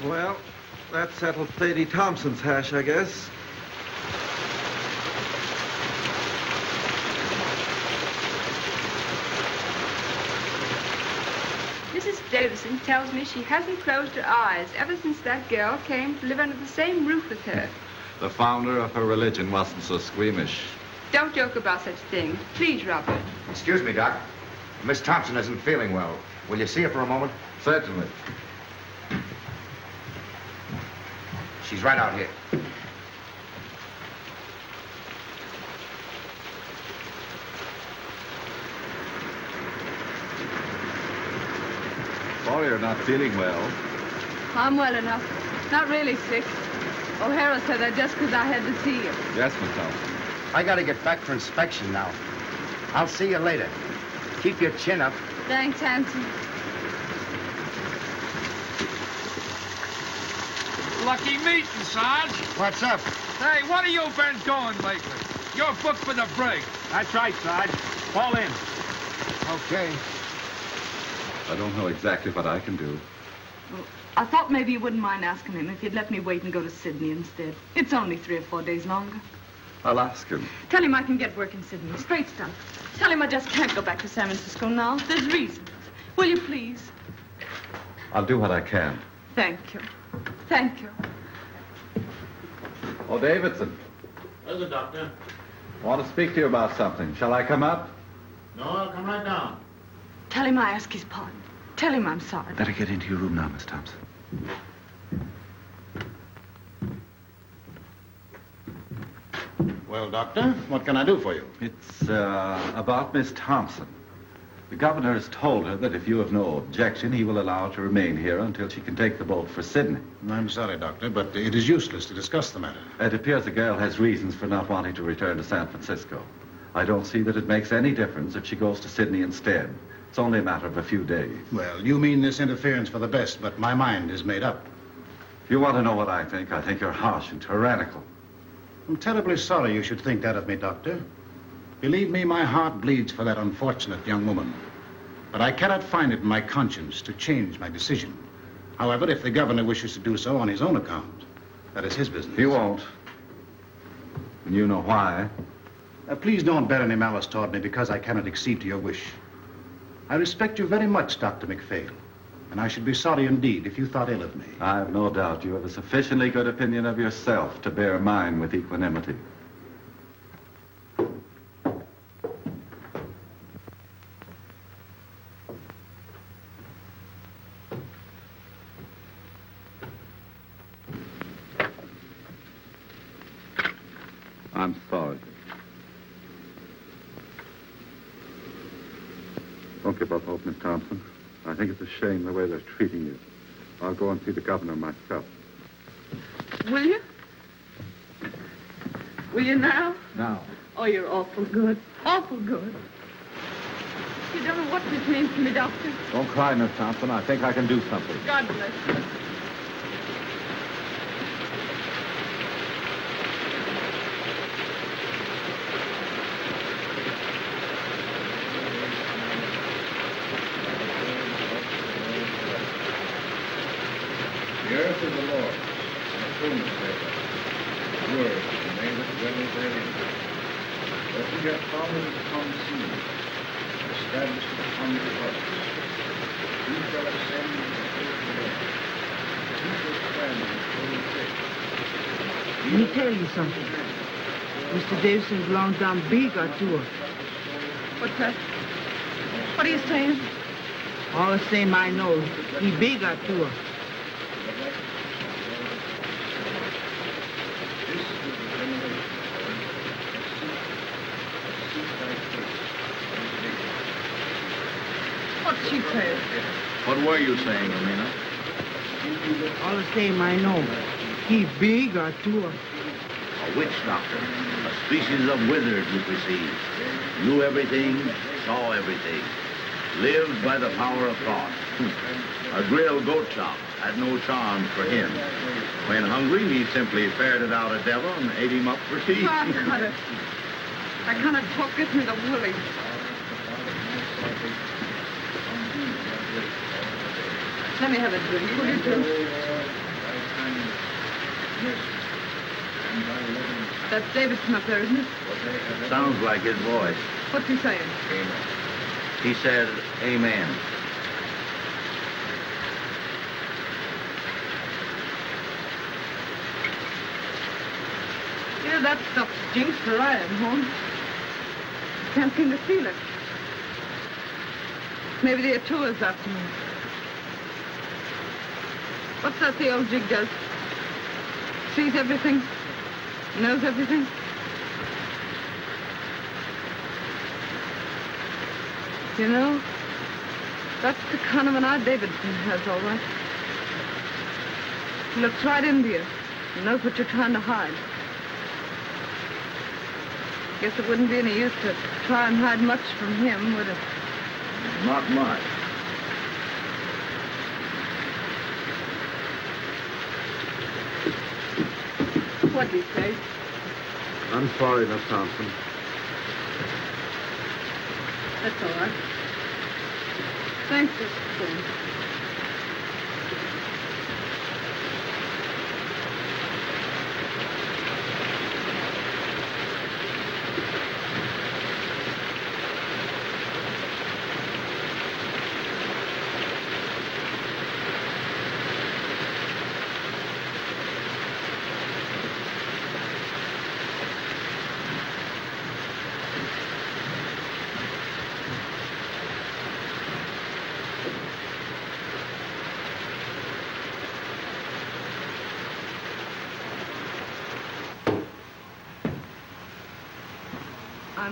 Well, that settled Sadie Thompson's hash, I guess. Mrs. Davison tells me she hasn't closed her eyes ever since that girl came to live under the same roof with her. The founder of her religion wasn't so squeamish. Don't joke about such things. Please, Robert. Excuse me, Doc. Miss Thompson isn't feeling well. Will you see her for a moment? Certainly. She's right out here. Sorry you're not feeling well. I'm well enough. Not really sick. O'Hara said that just because I had to see you. Yes, Miss Thompson. I gotta get back for inspection now. I'll see you later. Keep your chin up. Thanks, Hanson. Lucky meeting, Sarge. What's up? Hey, what have you been doing lately? You're booked for the brig. That's right, Sarge. Fall in. Okay. I don't know exactly what I can do. Well, I thought maybe you wouldn't mind asking him if he'd let me wait and go to Sydney instead. It's only 3 or 4 days longer. I'll ask him. Tell him I can get work in Sydney. Straight stuff. Tell him I just can't go back to San Francisco now. There's reasons. Will you please? I'll do what I can. Thank you. Thank you. Oh, Davidson. There's the doctor. I want to speak to you about something. Shall I come up? No, I'll come right down. Tell him I ask his pardon. Tell him I'm sorry. Better get into your room now, Miss Thompson. Well, Doctor, what can I do for you? It's about Miss Thompson. The governor has told her that if you have no objection, he will allow her to remain here until she can take the boat for Sydney. I'm sorry, Doctor, but it is useless to discuss the matter. It appears the girl has reasons for not wanting to return to San Francisco. I don't see that it makes any difference if she goes to Sydney instead. It's only a matter of a few days. Well, you mean this interference for the best, but my mind is made up. If you want to know what I think you're harsh and tyrannical. I'm terribly sorry you should think that of me, Doctor. Believe me, my heart bleeds for that unfortunate young woman. But I cannot find it in my conscience to change my decision. However, if the governor wishes to do so on his own account, that is his business. He won't. And you know why. Please don't bear any malice toward me because I cannot accede to your wish. I respect you very much, Dr. McPhail, and I should be sorry indeed if you thought ill of me. I have no doubt you have a sufficiently good opinion of yourself to bear mine with equanimity. I'm sorry. Don't give up hope, Miss Thompson. I think it's a shame the way they're treating you. I'll go and see the governor myself. Will you? Will you now? Now. Oh, you're awful good. Awful good. You don't know what this means to me, Doctor. Don't cry, Miss Thompson. I think I can do something. God bless you. The earth is the Lord's, and the fullness thereof. The word and they that dwell therein. But he hath founded it upon the sea, and established it upon the waters. He shall ascend into the hill of the Lord. He shall stand in his holy place. Let me tell you something. Mr. Davison belongs down big or tour. What's that? What are you saying? All the same I know, he big or tour. What's she saying? What were you saying, Amina? All the same I know, he big or tour. A witch doctor, a species of wizard, you perceive. Knew everything, saw everything. Lived by the power of thought. A grilled goat chop had no charm for him. When hungry, he simply ferreted out a devil and ate him up for tea. I cut it. I cannot talk it me the willing. Let me have a drink, will you, too? That's Davidson up there, isn't it? Sounds like his voice. What's he saying? He said, amen. Yeah, that stuff stinks where I am, home. Can't seem to feel it. Maybe the Atua's after me. What's that the old jig does? Sees everything, knows everything. You know, that's the kind of an eye Davidson has, all right. He looks right into you and knows what you're trying to hide. Guess it wouldn't be any use to try and hide much from him, would it? Not much. What'd he say? I'm sorry, Miss Thompson. That's all right. Thanks, Mr. Stone.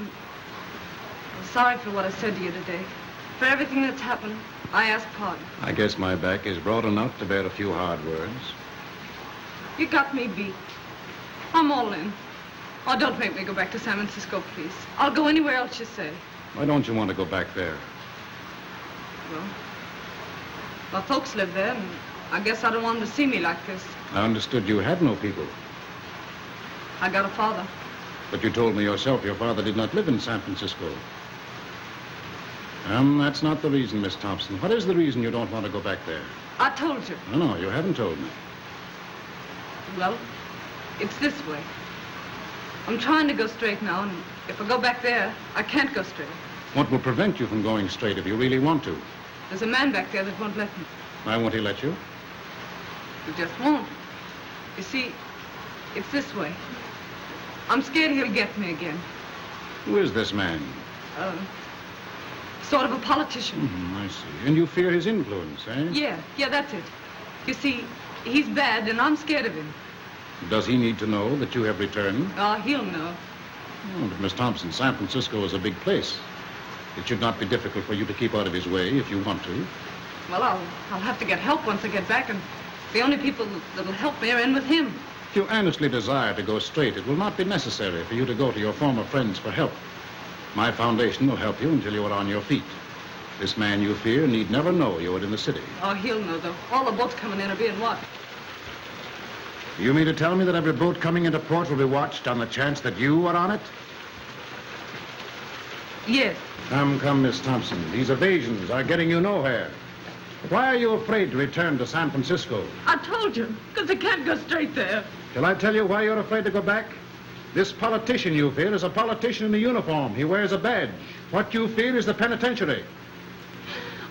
I'm sorry for what I said to you today. For everything that's happened, I ask pardon. I guess my back is broad enough to bear a few hard words. You got me beat. I'm all in. Oh, don't make me go back to San Francisco, please. I'll go anywhere else you say. Why don't you want to go back there? Well, my folks live there, and I guess I don't want them to see me like this. I understood you had no people. I got a father. But you told me yourself your father did not live in San Francisco. That's not the reason, Miss Thompson. What is the reason you don't want to go back there? I told you. No, you haven't told me. Well, it's this way. I'm trying to go straight now, and if I go back there, I can't go straight. What will prevent you from going straight if you really want to? There's a man back there that won't let me. Why won't he let you? He just won't. You see, it's this way. I'm scared he'll get me again. Who is this man? Sort of a politician. I see. And you fear his influence, eh? Yeah, that's it. You see, he's bad, and I'm scared of him. Does he need to know that you have returned? Oh, he'll know. Oh, but Miss Thompson, San Francisco is a big place. It should not be difficult for you to keep out of his way if you want to. Well, I'll have to get help once I get back, and the only people that'll help me are in with him. If you earnestly desire to go straight, it will not be necessary for you to go to your former friends for help. My foundation will help you until you are on your feet. This man you fear need never know you are in the city. Oh, he'll know, though. All the boats coming in are being watched. You mean to tell me that every boat coming into port will be watched on the chance that you are on it? Yes. Come, Miss Thompson. These evasions are getting you nowhere. Why are you afraid to return to San Francisco? I told you, because I can't go straight there. Shall I tell you why you're afraid to go back? This politician you fear is a politician in a uniform. He wears a badge. What you fear is the penitentiary.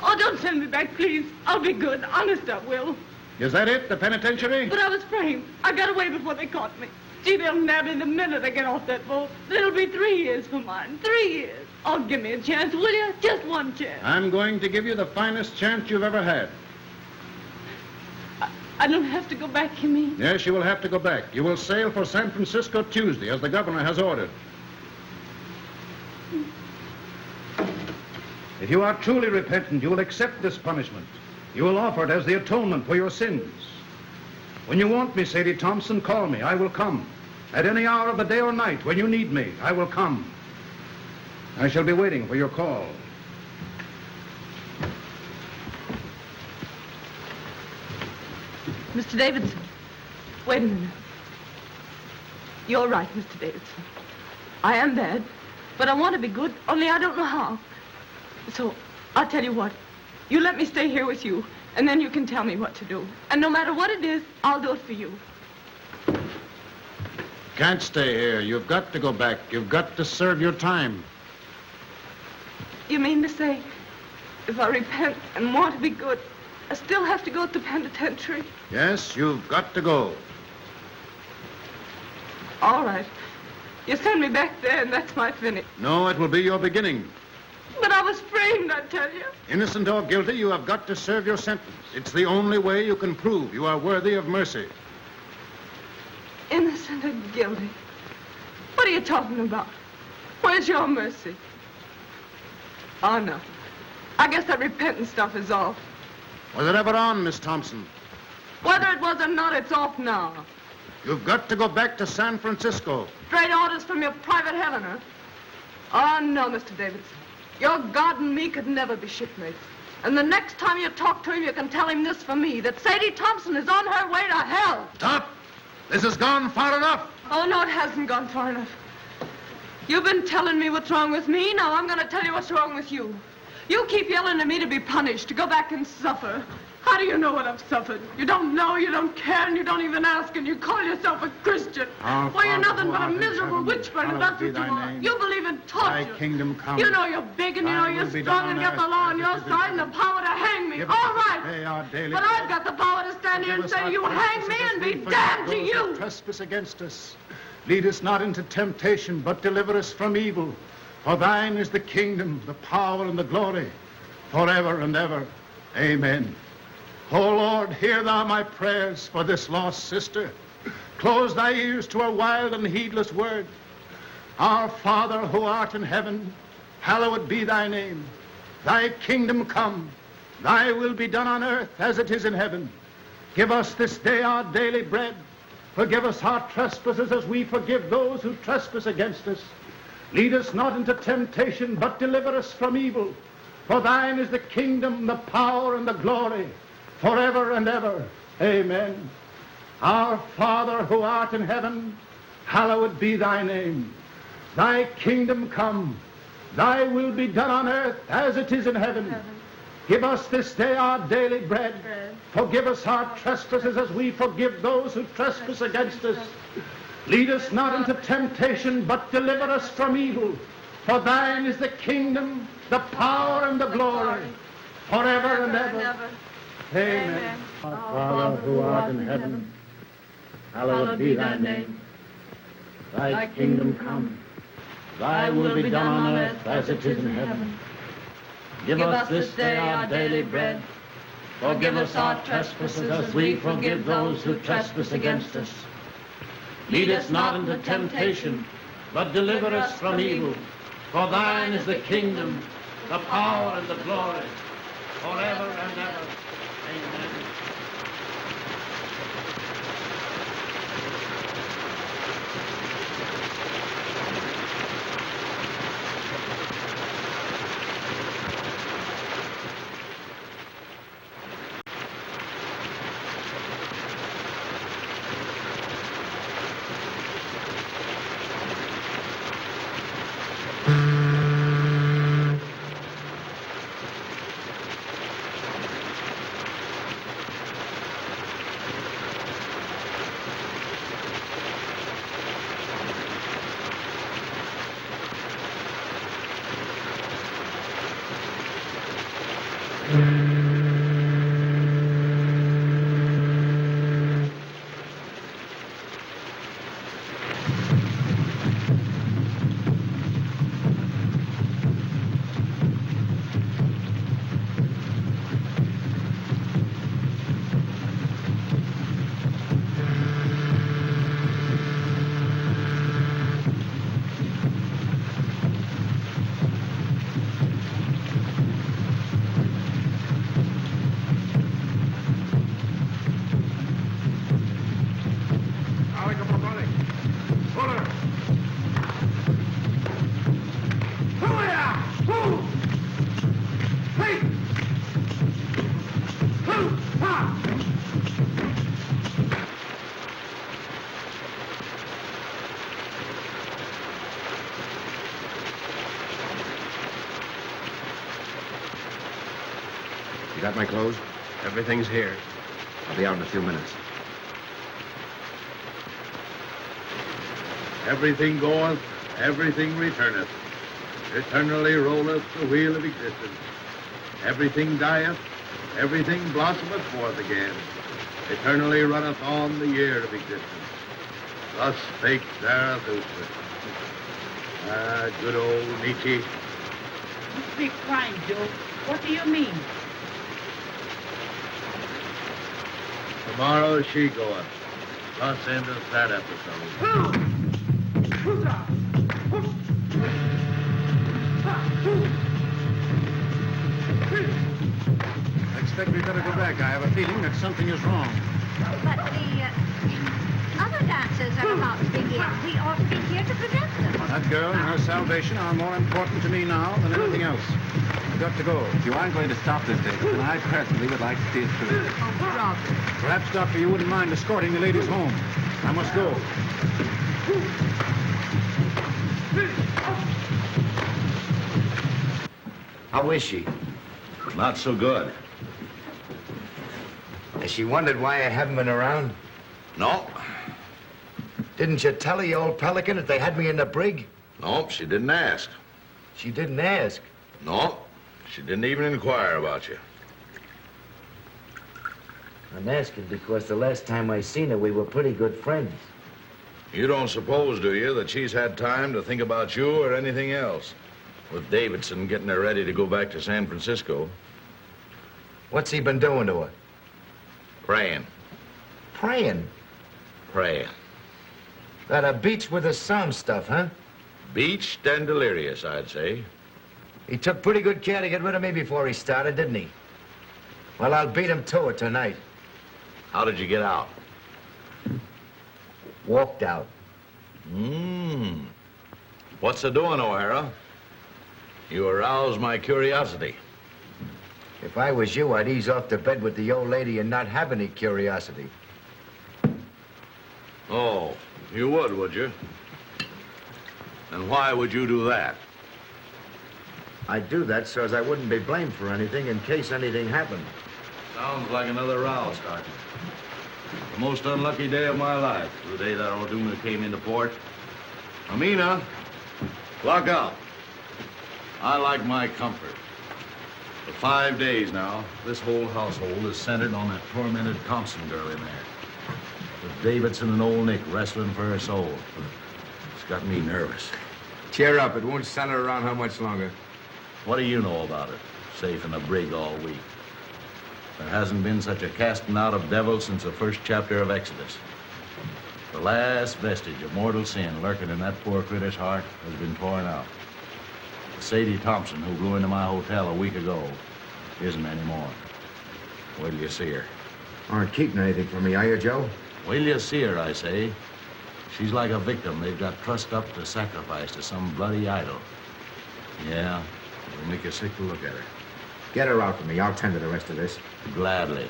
Oh, don't send me back, please. I'll be good. Honest, I will. Is that it, the penitentiary? But I was framed. I got away before they caught me. Gee, they'll nab me the minute I get off that boat. It'll be 3 years for mine. 3 years. Oh, give me a chance, will you? Just one chance. I'm going to give you the finest chance you've ever had. I don't have to go back, you mean? Yes, you will have to go back. You will sail for San Francisco Tuesday, as the governor has ordered. If you are truly repentant, you will accept this punishment. You will offer it as the atonement for your sins. When you want me, Sadie Thompson, call me. I will come. At any hour of the day or night, when you need me, I will come. I shall be waiting for your call. Mr. Davidson, wait a minute. You're right, Mr. Davidson. I am bad, but I want to be good, only I don't know how. So, I'll tell you what. You let me stay here with you, and then you can tell me what to do. And no matter what it is, I'll do it for you. Can't stay here. You've got to go back. You've got to serve your time. You mean to say, if I repent and want to be good, I still have to go to the penitentiary? Yes, you've got to go. All right. You send me back there, and that's my finish. No, it will be your beginning. But I was framed, I tell you. Innocent or guilty, you have got to serve your sentence. It's the only way you can prove you are worthy of mercy. Innocent or guilty? What are you talking about? Where's your mercy? Oh, no. I guess that repentant stuff is off. Was it ever on, Miss Thompson? Whether it was or not, it's off now. You've got to go back to San Francisco. Straight orders from your private heaven, huh? Oh, no, Mr. Davidson. Your God and me could never be shipmates. And the next time you talk to him, you can tell him this for me, that Sadie Thompson is on her way to hell. Stop! This has gone far enough. Oh, no, it hasn't gone far enough. You've been telling me what's wrong with me. Now I'm going to tell you what's wrong with you. You keep yelling at me to be punished, to go back and suffer. How do you know what I've suffered? You don't know, you don't care, and you don't even ask, and you call yourself a Christian. Why, you're nothing but a miserable witch burner, that's what you are. You believe in torture. Thy kingdom come. You know you're big, and you know you're strong, and you have the law on your side and the power to hang me. All right. But I've got the power to stand here and say, you hang me and be damned to you. Trespass against us. Lead us not into temptation, but deliver us from evil. For thine is the kingdom, the power, and the glory, forever and ever. Amen. O Lord, hear thou my prayers for this lost sister. Close thy ears to her wild and heedless word. Our Father who art in heaven, hallowed be thy name. Thy kingdom come, thy will be done on earth as it is in heaven. Give us this day our daily bread. Forgive us our trespasses as we forgive those who trespass against us. Lead us not into temptation, but deliver us from evil. For thine is the kingdom, the power, and the glory, forever and ever. Amen. Our Father who art in heaven, hallowed be thy name. Thy kingdom come, thy will be done on earth as it is in heaven. Give us this day our daily bread. Forgive us our trespasses as we forgive those who trespass against us. Lead us not into temptation, but deliver us from evil. For thine is the kingdom, the power, and the glory, forever and ever. Amen. Our Father who art in heaven, hallowed be thy name. Thy kingdom come, thy will be done on earth as it is in heaven. Give us this day our daily bread. Forgive us our trespasses as we forgive those who trespass against us. Lead us not into temptation, but deliver us from evil. For thine is the kingdom, the power, and the glory, forever and ever. Amen. You got my clothes? Everything's here. I'll be out in a few minutes. Everything goeth, everything returneth. Eternally rolleth the wheel of existence. Everything dieth, everything blossometh forth again. Eternally runneth on the year of existence. Thus spake Zarathustra. Ah, good old Nietzsche. You speak fine, Joe. What do you mean? Tomorrow she goeth. Thus endeth that episode. I expect we better go back. I have a feeling that something is wrong. But the other dancers are about to begin. We ought to be here to prevent them. That girl and her salvation are more important to me now than anything else. I've got to go. If you aren't going to stop this, David, then I personally would like to see it through. Oh, Robert. Perhaps, Doctor, you wouldn't mind escorting the ladies home. I must go. How is she? Not so good. Has she wondered why I haven't been around? No. Didn't you tell her, you old pelican, that they had me in the brig? No, she didn't ask. She didn't ask. No, she didn't even inquire about you. I'm asking because the last time I seen her, we were pretty good friends. You don't suppose, do you, that she's had time to think about you or anything else? With Davidson getting her ready to go back to San Francisco. What's he been doing to her? Praying. Praying? Praying. That beats with the psalm stuff, huh? Beached and delirious, I'd say. He took pretty good care to get rid of me before he started, didn't he? Well, I'll beat him to it tonight. How did you get out? Walked out. What's the doing, O'Hara? You aroused my curiosity. If I was you, I'd ease off to bed with the old lady and not have any curiosity. Oh, you would you? And why would you do that? I'd do that so as I wouldn't be blamed for anything in case anything happened. Sounds like another row starting. The most unlucky day of my life, the day that O'Doona came into port. Amina, lock up. I like my comfort. For 5 days now, this whole household is centered on that tormented Thompson girl in there. With Davidson and old Nick wrestling for her soul. It's got me nervous. Cheer up. It won't center around how much longer. What do you know about it? Safe in a brig all week. There hasn't been such a casting out of devils since the first chapter of Exodus. The last vestige of mortal sin lurking in that poor critter's heart has been torn out. The Sadie Thompson who blew into my hotel a week ago isn't anymore. Wait till you see her. Aren't keeping anything from me, are you, Joe? Wait till you see her, I say. She's like a victim they've got trussed up to sacrifice to some bloody idol. Yeah, it'll make you sick to look at her. Get her out for me. I'll tend to the rest of this. Gladly.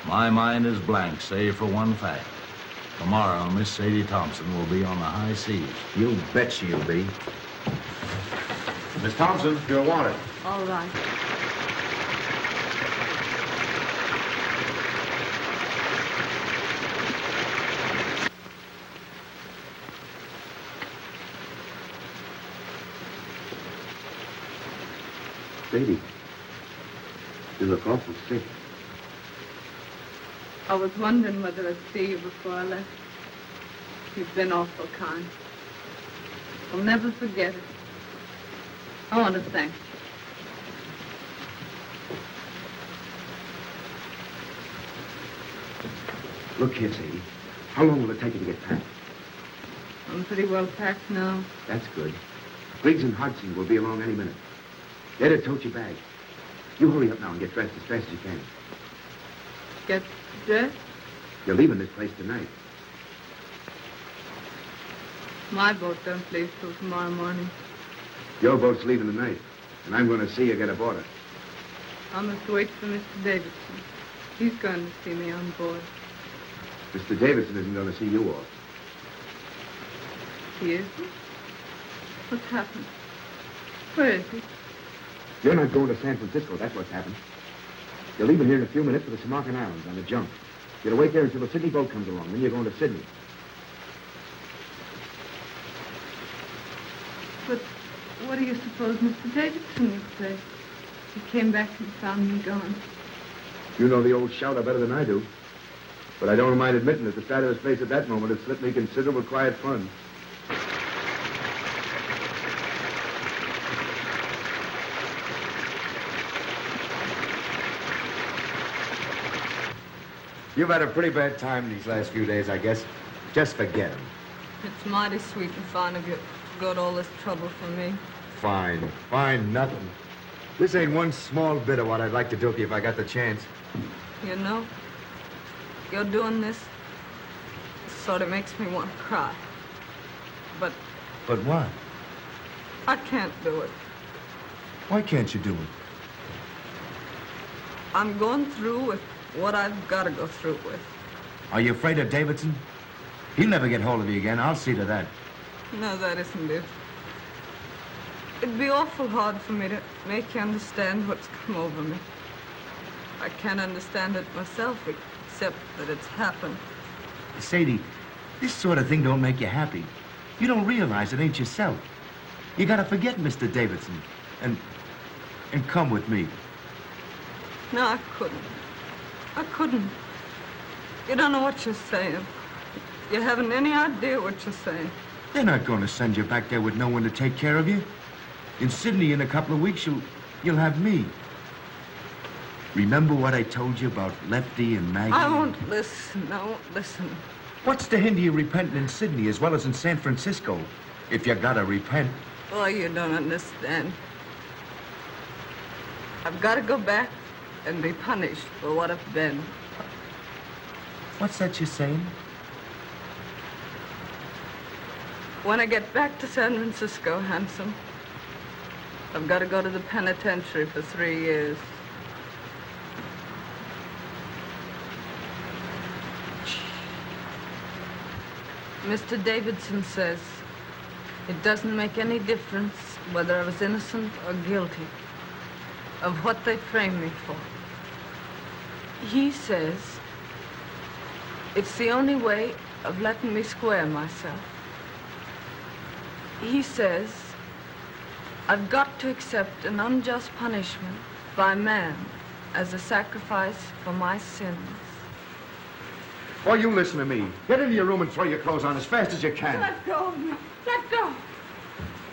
My mind is blank, save for one fact. Tomorrow, Miss Sadie Thompson will be on the high seas. You bet she'll be. Miss Thompson, you're wanted. All right. Sadie, you look awful sick. I was wondering whether I'd see you before I left. You've been awful kind. I'll never forget it. I want to thank you. Look here, Sadie. How long will it take you to get packed? I'm pretty well packed now. That's good. Briggs and Hodgson will be along any minute. They're to tote your bag. You hurry up now and get dressed as fast as you can. Get dressed? You're leaving this place tonight. My boat don't leave till tomorrow morning. Your boat's leaving tonight, and I'm going to see you get aboard it. I must wait for Mr. Davidson. He's going to see me on board. Mr. Davidson isn't going to see you off. He isn't? What's happened? Where is he? You're not going to San Francisco, that's what's happened. You're leaving here in a few minutes for the Samarkand Islands on a junk. You're to wait there until the Sydney boat comes along, then you're going to Sydney. But what do you suppose Mr. Davidson would say? He came back and found me gone. You know the old shouter better than I do. But I don't mind admitting that the sight of his face at that moment had slipped me considerable quiet fun. You've had a pretty bad time these last few days, I guess. Just forget him. It's mighty sweet and fine of you to go to all this trouble for me. Fine. Fine, nothing. This ain't one small bit of what I'd like to do for you if I got the chance. You know, you're doing this sort of makes me want to cry. But But what? I can't do it. Why can't you do it? I'm going through with what I've got to go through with. Are you afraid of Davidson? He'll never get hold of you again. I'll see to that. No, that isn't it. It'd be awful hard for me to make you understand what's come over me. I can't understand it myself, except that it's happened. Sadie, this sort of thing don't make you happy. You don't realize it ain't yourself. You gotta forget Mr. Davidson and come with me. No, I couldn't. I couldn't. You don't know what you're saying. You haven't any idea what you're saying. They're not going to send you back there with no one to take care of you. In Sydney, in a couple of weeks, you'll have me. Remember what I told you about Lefty and Maggie? I won't listen. I won't listen. What's to hinder you repenting in Sydney as well as in San Francisco? If you gotta repent. Boy, you don't understand. I've got to go back and be punished for what I've been. What's that you're saying? When I get back to San Francisco, Handsome, I've got to go to the penitentiary for 3 years. Mr. Davidson says it doesn't make any difference whether I was innocent or guilty of what they framed me for. He says it's the only way of letting me square myself. He says I've got to accept an unjust punishment by man as a sacrifice for my sins. Oh, you listen to me. Get into your room and throw your clothes on as fast as you can. Let go of me. Let go.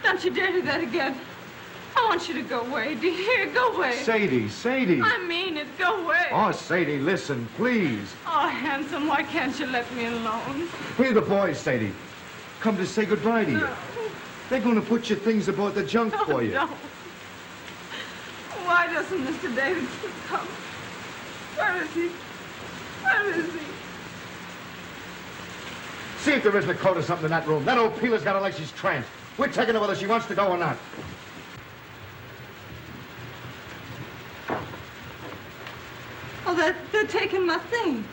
Don't you dare do that again. I want you to go away. Do you hear? Go away. Sadie. I mean it. Go away. Oh, Sadie, listen, please. Oh, Handsome, why can't you let me alone? Here are the boys, Sadie. Come to say goodbye to you. They're going to put your things aboard the junk for you. No. Why doesn't Mr. Davidson come? Where is he? Where is he? See if there isn't a coat or something in that room. That old peeler's got her like she's tranced. We're taking her whether she wants to go or not. Oh, they're taking my things.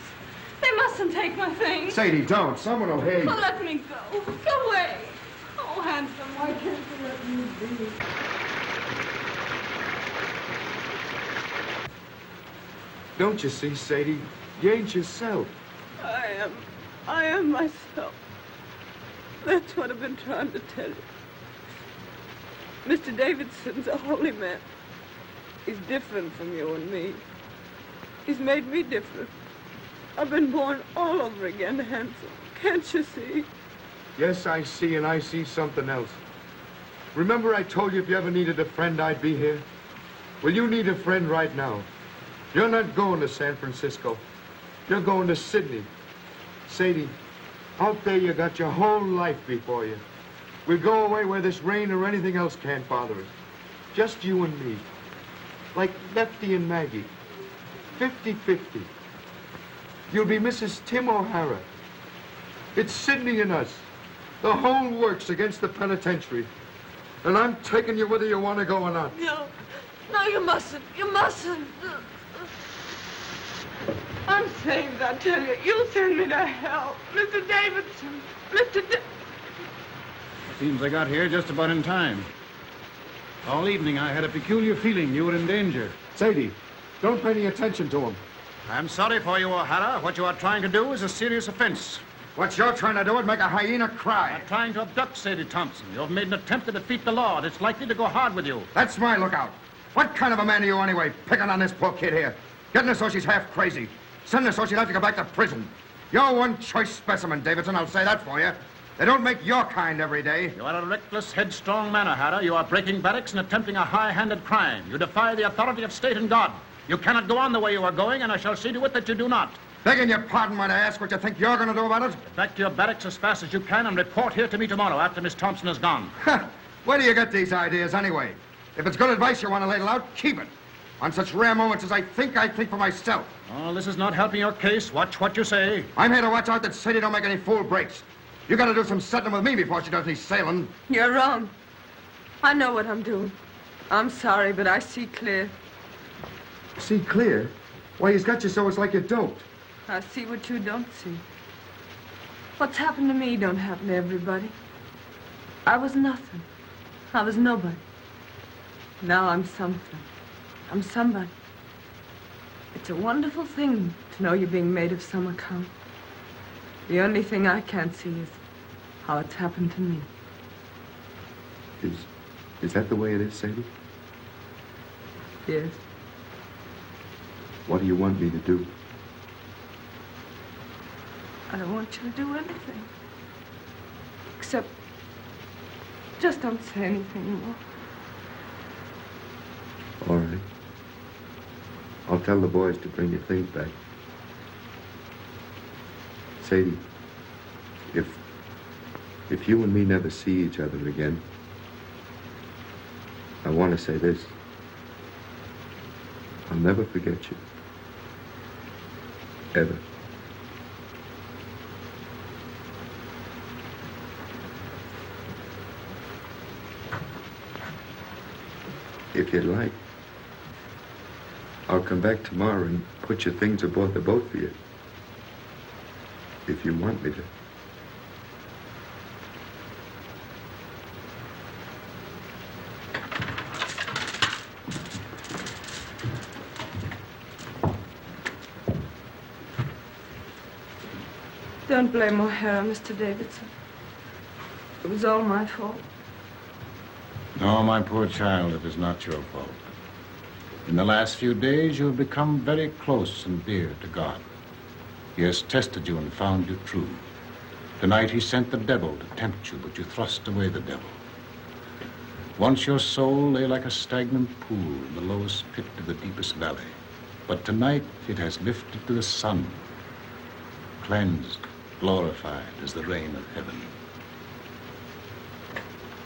They mustn't take my things. Sadie, don't. Someone will hear you. Oh, let me go. Go away. Oh, Handsome, why can't you let me be? Don't you see, Sadie? You ain't yourself. I am myself. That's what I've been trying to tell you. Mr. Davidson's a holy man. He's different from you and me. He's made me different. I've been born all over again, Handsome. Can't you see? Yes, I see, and I see something else. Remember I told you if you ever needed a friend, I'd be here? Well, you need a friend right now. You're not going to San Francisco. You're going to Sydney. Sadie, out there you got your whole life before you. We'll go away where this rain or anything else can't bother us. Just you and me. Like Lefty and Maggie. 50-50. You'll be Mrs. Tim O'Hara. It's Sydney and us. The whole works against the penitentiary. And I'm taking you whether you want to go or not. No, you mustn't. You mustn't. I'm saved, I tell you. You send me to hell. Mr. Davidson. Seems I got here just about in time. All evening I had a peculiar feeling you were in danger. Sadie, don't pay any attention to him. I'm sorry for you, O'Hara. What you are trying to do is a serious offense. What you're trying to do is make a hyena cry. You're trying to abduct Sadie Thompson. You've made an attempt to defeat the law, and it's likely to go hard with you. That's my lookout. What kind of a man are you anyway, picking on this poor kid here? Getting her so she's half crazy. Sending her so she'll have to go back to prison. You're one choice specimen, Davidson, I'll say that for you. They don't make your kind every day. You are a reckless, headstrong man, O'Hara. You are breaking barracks and attempting a high-handed crime. You defy the authority of state and God. You cannot go on the way you are going, and I shall see to it that you do not. Begging your pardon when I ask what you think you're going to do about it? Get back to your barracks as fast as you can and report here to me tomorrow after Miss Thompson is gone. Where do you get these ideas anyway? If it's good advice you want to ladle out, keep it. On such rare moments as I think for myself. Oh, this is not helping your case. Watch what you say. I'm here to watch out that Sadie don't make any fool breaks. You got to do some settling with me before she does any sailing. You're wrong. I know what I'm doing. I'm sorry, but I see clear. See clear? Why, he's got you so it's like you don't. I see what you don't see. What's happened to me don't happen to everybody. I was nothing. I was nobody. Now I'm something. I'm somebody. It's a wonderful thing to know you're being made of some account. The only thing I can't see is how it's happened to me. Is that the way it is, Sadie? Yes. What do you want me to do? I don't want you to do anything. Except, just don't say anything more. All right. I'll tell the boys to bring your things back. Sadie, if you and me never see each other again, I want to say this. I'll never forget you. Ever. If you'd like, I'll come back tomorrow and put your things aboard the boat for you. If you want me to. Don't blame O'Hara, Mr. Davidson. It was all my fault. No, my poor child, it is not your fault. In the last few days, you have become very close and dear to God. He has tested you and found you true. Tonight, he sent the devil to tempt you, but you thrust away the devil. Once your soul lay like a stagnant pool in the lowest pit of the deepest valley. But tonight, it has lifted to the sun, cleansed, glorified as the rain of heaven.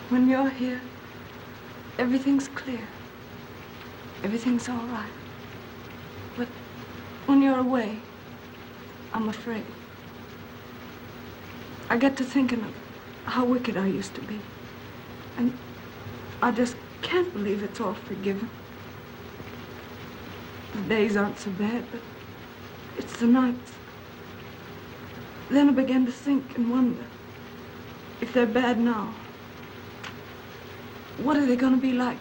When you're here, everything's clear. Everything's all right. But when you're away, I'm afraid. I get to thinking of how wicked I used to be. And I just can't believe it's all forgiven. The days aren't so bad, but it's the nights. Then I began to think and wonder if they're bad now. What are they going to be like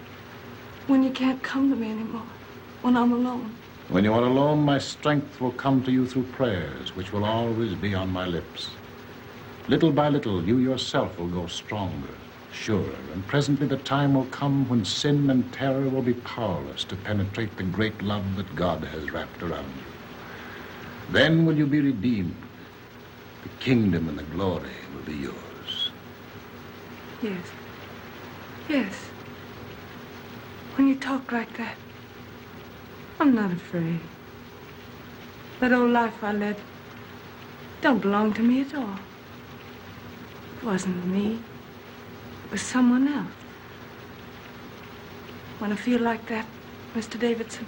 when you can't come to me anymore, when I'm alone? When you are alone, my strength will come to you through prayers, which will always be on my lips. Little by little, you yourself will grow stronger, surer, and presently the time will come when sin and terror will be powerless to penetrate the great love that God has wrapped around you. Then will you be redeemed. The kingdom and the glory will be yours. Yes. Yes. When you talk like that, I'm not afraid. That old life I led don't belong to me at all. It wasn't me. It was someone else. When I feel like that, Mr. Davidson,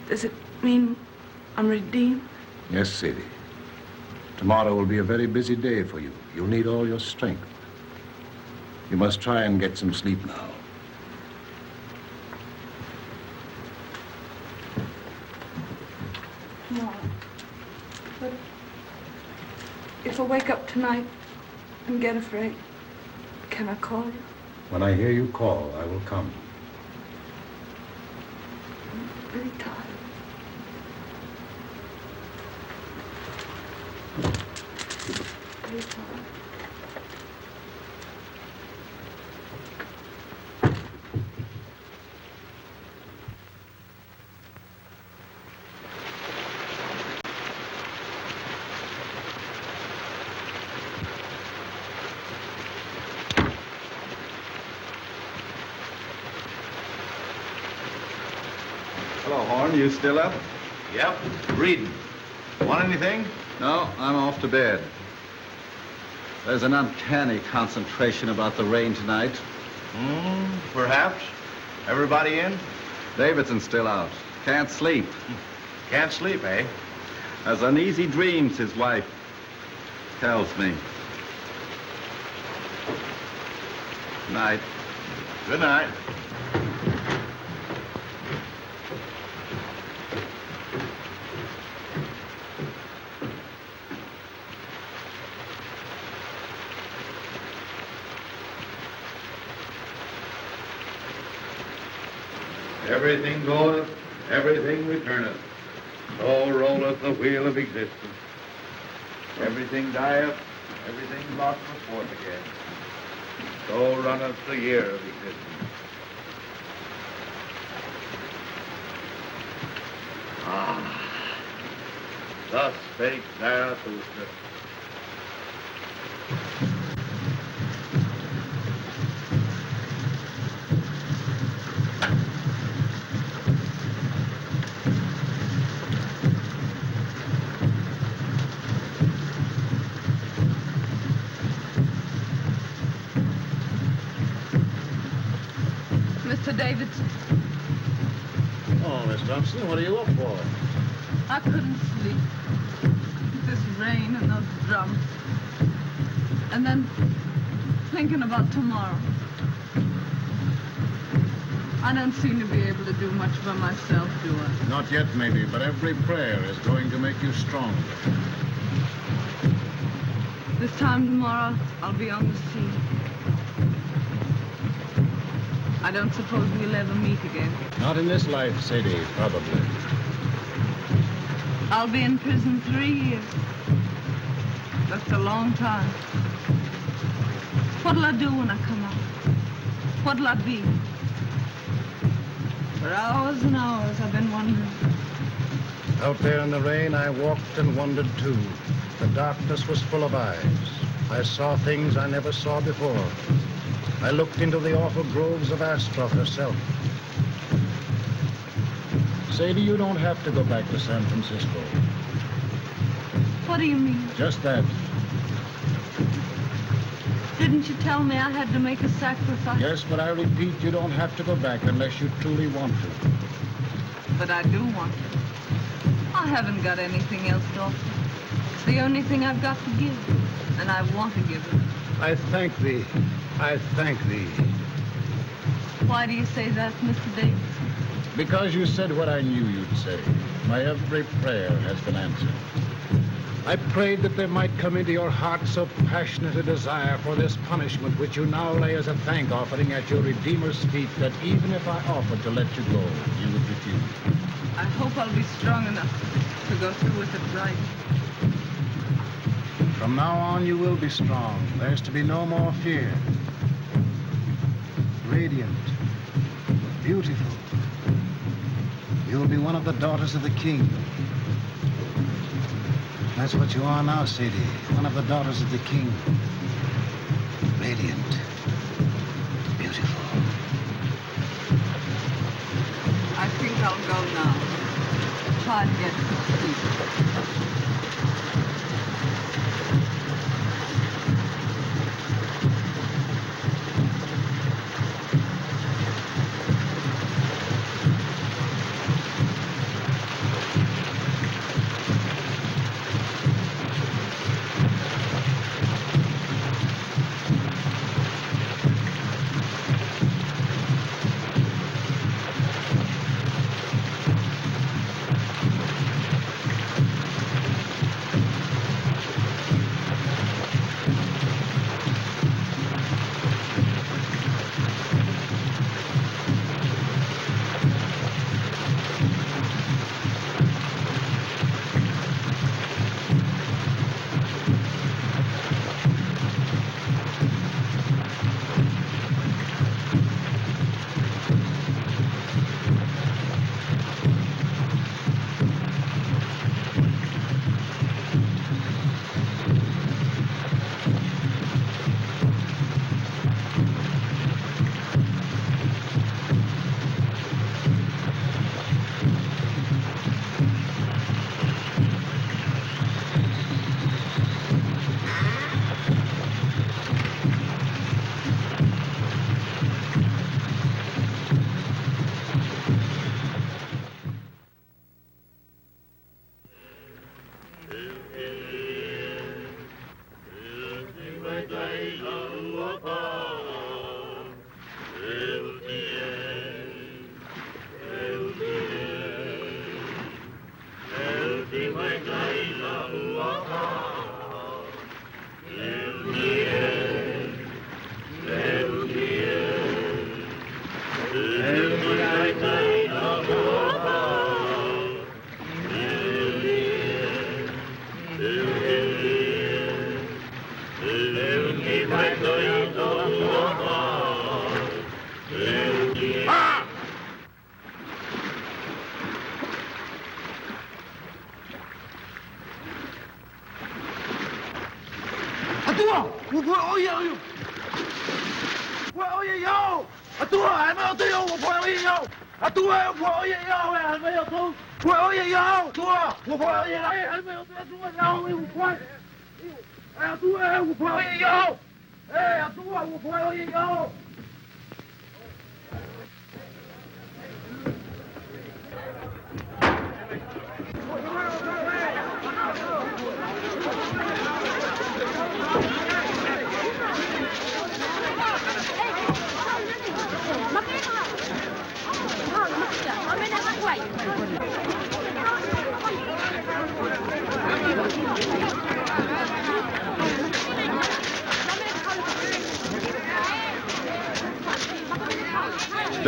does it mean I'm redeemed? Yes, Sadie. Tomorrow will be a very busy day for you. You'll need all your strength. You must try and get some sleep now. No. But if I wake up tonight and get afraid, can I call you? When I hear you call, I will come. I'm really tired. Really tired. Hello, Horn. You still up? Yep, reading. Want anything? No, I'm off to bed. There's an uncanny concentration about the rain tonight. Perhaps. Everybody in? Davidson's still out. Can't sleep. Can't sleep, eh? Has uneasy dreams, his wife tells me. Night. Good night. Everything goeth, everything returneth. So rolleth the wheel of existence. Everything dieth, everything brought forth again. So runneth the year of existence. Thus spake Zarathustra. Mr. Davidson. Oh, Miss Thompson, what are you up for? I couldn't sleep. This rain and those drums. And then thinking about tomorrow. I don't seem to be able to do much for myself, do I? Not yet, maybe, but every prayer is going to make you stronger. This time tomorrow, I'll be on the sea. I don't suppose we'll ever meet again. Not in this life, Sadie, probably. I'll be in prison 3 years. That's a long time. What'll I do when I come out? What'll I be? For hours and hours, I've been wondering. Out there in the rain, I walked and wondered, too. The darkness was full of eyes. I saw things I never saw before. I looked into the awful groves of Astroth herself. Sadie, you don't have to go back to San Francisco. What do you mean? Just that. Didn't you tell me I had to make a sacrifice? Yes, but I repeat, you don't have to go back unless you truly want to. But I do want to. I haven't got anything else to offer. It's the only thing I've got to give, and I want to give it. I thank thee. I thank thee. Why do you say that, Mr. Davis? Because you said what I knew you'd say. My every prayer has been answered. I prayed that there might come into your heart so passionate a desire for this punishment which you now lay as a thank offering at your Redeemer's feet that even if I offered to let you go, you would refuse. I hope I'll be strong enough to go through with it right. From now on, you will be strong. There's to be no more fear. Radiant. Beautiful. You'll be one of the daughters of the king. That's what you are now, Sadie. One of the daughters of the king. Radiant. Beautiful. I think I'll go now. Try to get some sleep.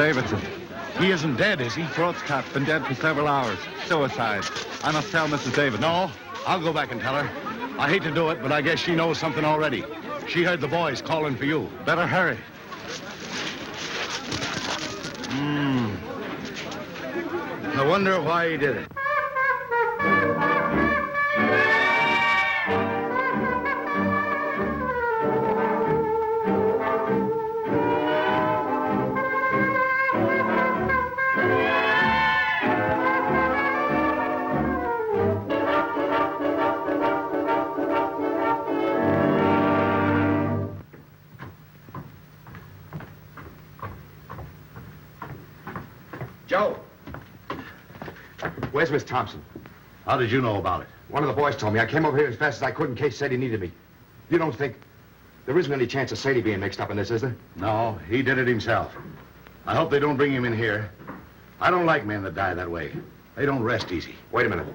Davidson. He isn't dead, is he? Throat's cut. Been dead for several hours. Suicide. I must tell Mrs. Davidson. No, I'll go back and tell her. I hate to do it, but I guess she knows something already. She heard the boys calling for you. Better hurry. I wonder why he did it. Joe! Where's Miss Thompson? How did you know about it? One of the boys told me. I came over here as fast as I could in case Sadie needed me. You don't think there isn't any chance of Sadie being mixed up in this, is there? No, he did it himself. I hope they don't bring him in here. I don't like men that die that way. They don't rest easy. Wait a minute.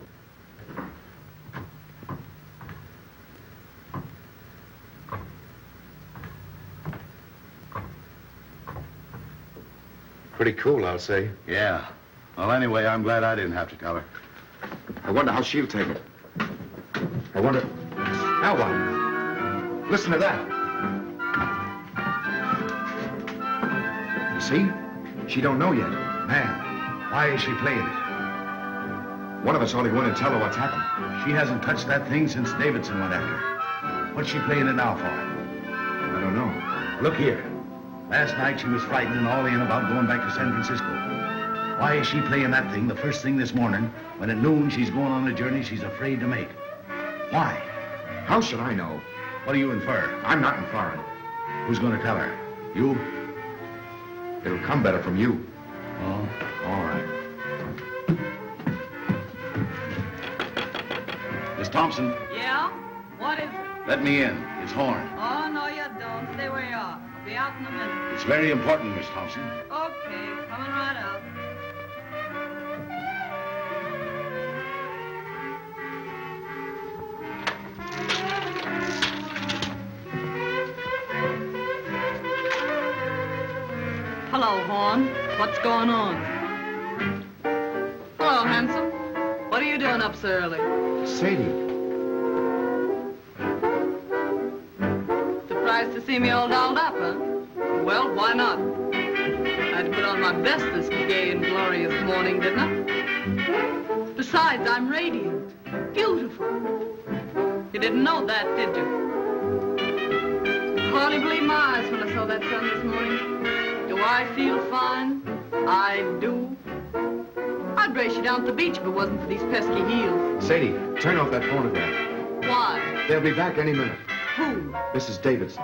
Pretty cool, I'll say. Yeah. Well, anyway, I'm glad I didn't have to tell her. I wonder how she'll take it. I wonder... Now what? Listen to that. You see? She don't know yet. Man, why is she playing it? One of us ought to go in and tell her what's happened. She hasn't touched that thing since Davidson went after her. What's she playing it now for? I don't know. Look here. Last night she was frightened and all in about going back to San Francisco. Why is she playing that thing the first thing this morning when at noon she's going on a journey she's afraid to make? Why? How should I know? What do you infer? I'm not inferring. Who's going to tell her? You? It'll come better from you. Oh, all right. Miss Thompson, Yeah? What is it? let me in. It's Horn. Oh, no, you don't. Stay where you are. I'll be out in a minute. It's very important, Miss Thompson. Okay, coming right out. Hello, Horn. What's going on? Hello, handsome. What are you doing up so early? Sadie. Surprised to see me all dolled up, huh? Well, why not? I had to put on my best this gay and glorious morning, didn't I? Besides, I'm radiant. Beautiful. You didn't know that, did you? Hardly believed my eyes when I saw that sun this morning. Do I feel fine? I do. I'd race you down to the beach if it wasn't for these pesky heels. Sadie, turn off that phonograph. Why? They'll be back any minute. Who? Mrs. Davidson.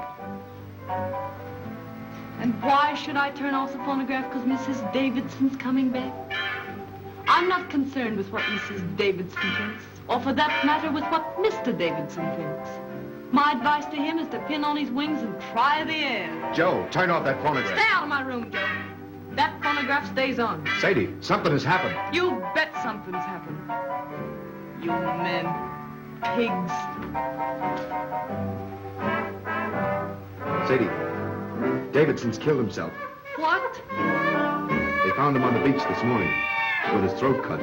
And why should I turn off the phonograph? Because Mrs. Davidson's coming back? I'm not concerned with what Mrs. Davidson thinks, or for that matter with what Mr. Davidson thinks. My advice to him is to pin on his wings and try the air. Joe, turn off that phonograph. Stay out of my room, Joe. That phonograph stays on. Sadie, something has happened. You bet something's happened. You men. Pigs. Sadie, Davidson's killed himself. What? They found him on the beach this morning with his throat cut.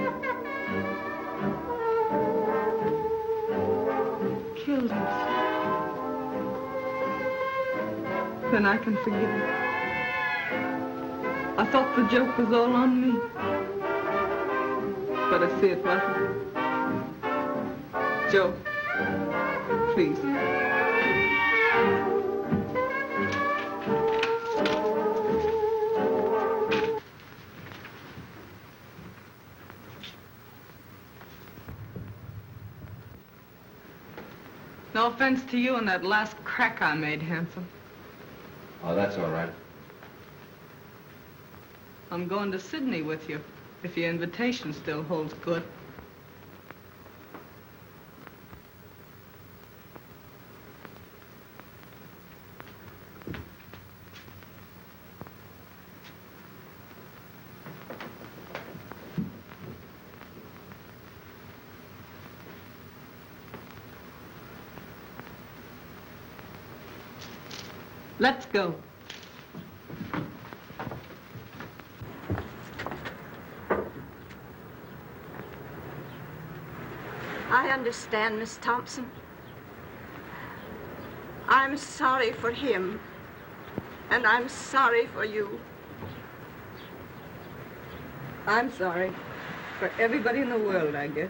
Killed himself. Then I can forgive him. I thought the joke was all on me. But I see it wasn't. Joe, please. No offense to you and that last crack I made, handsome. Oh, that's all right. I'm going to Sydney with you, if your invitation still holds good. Let's go. I understand, Miss Thompson. I'm sorry for him, and I'm sorry for you. I'm sorry for everybody in the world, I guess.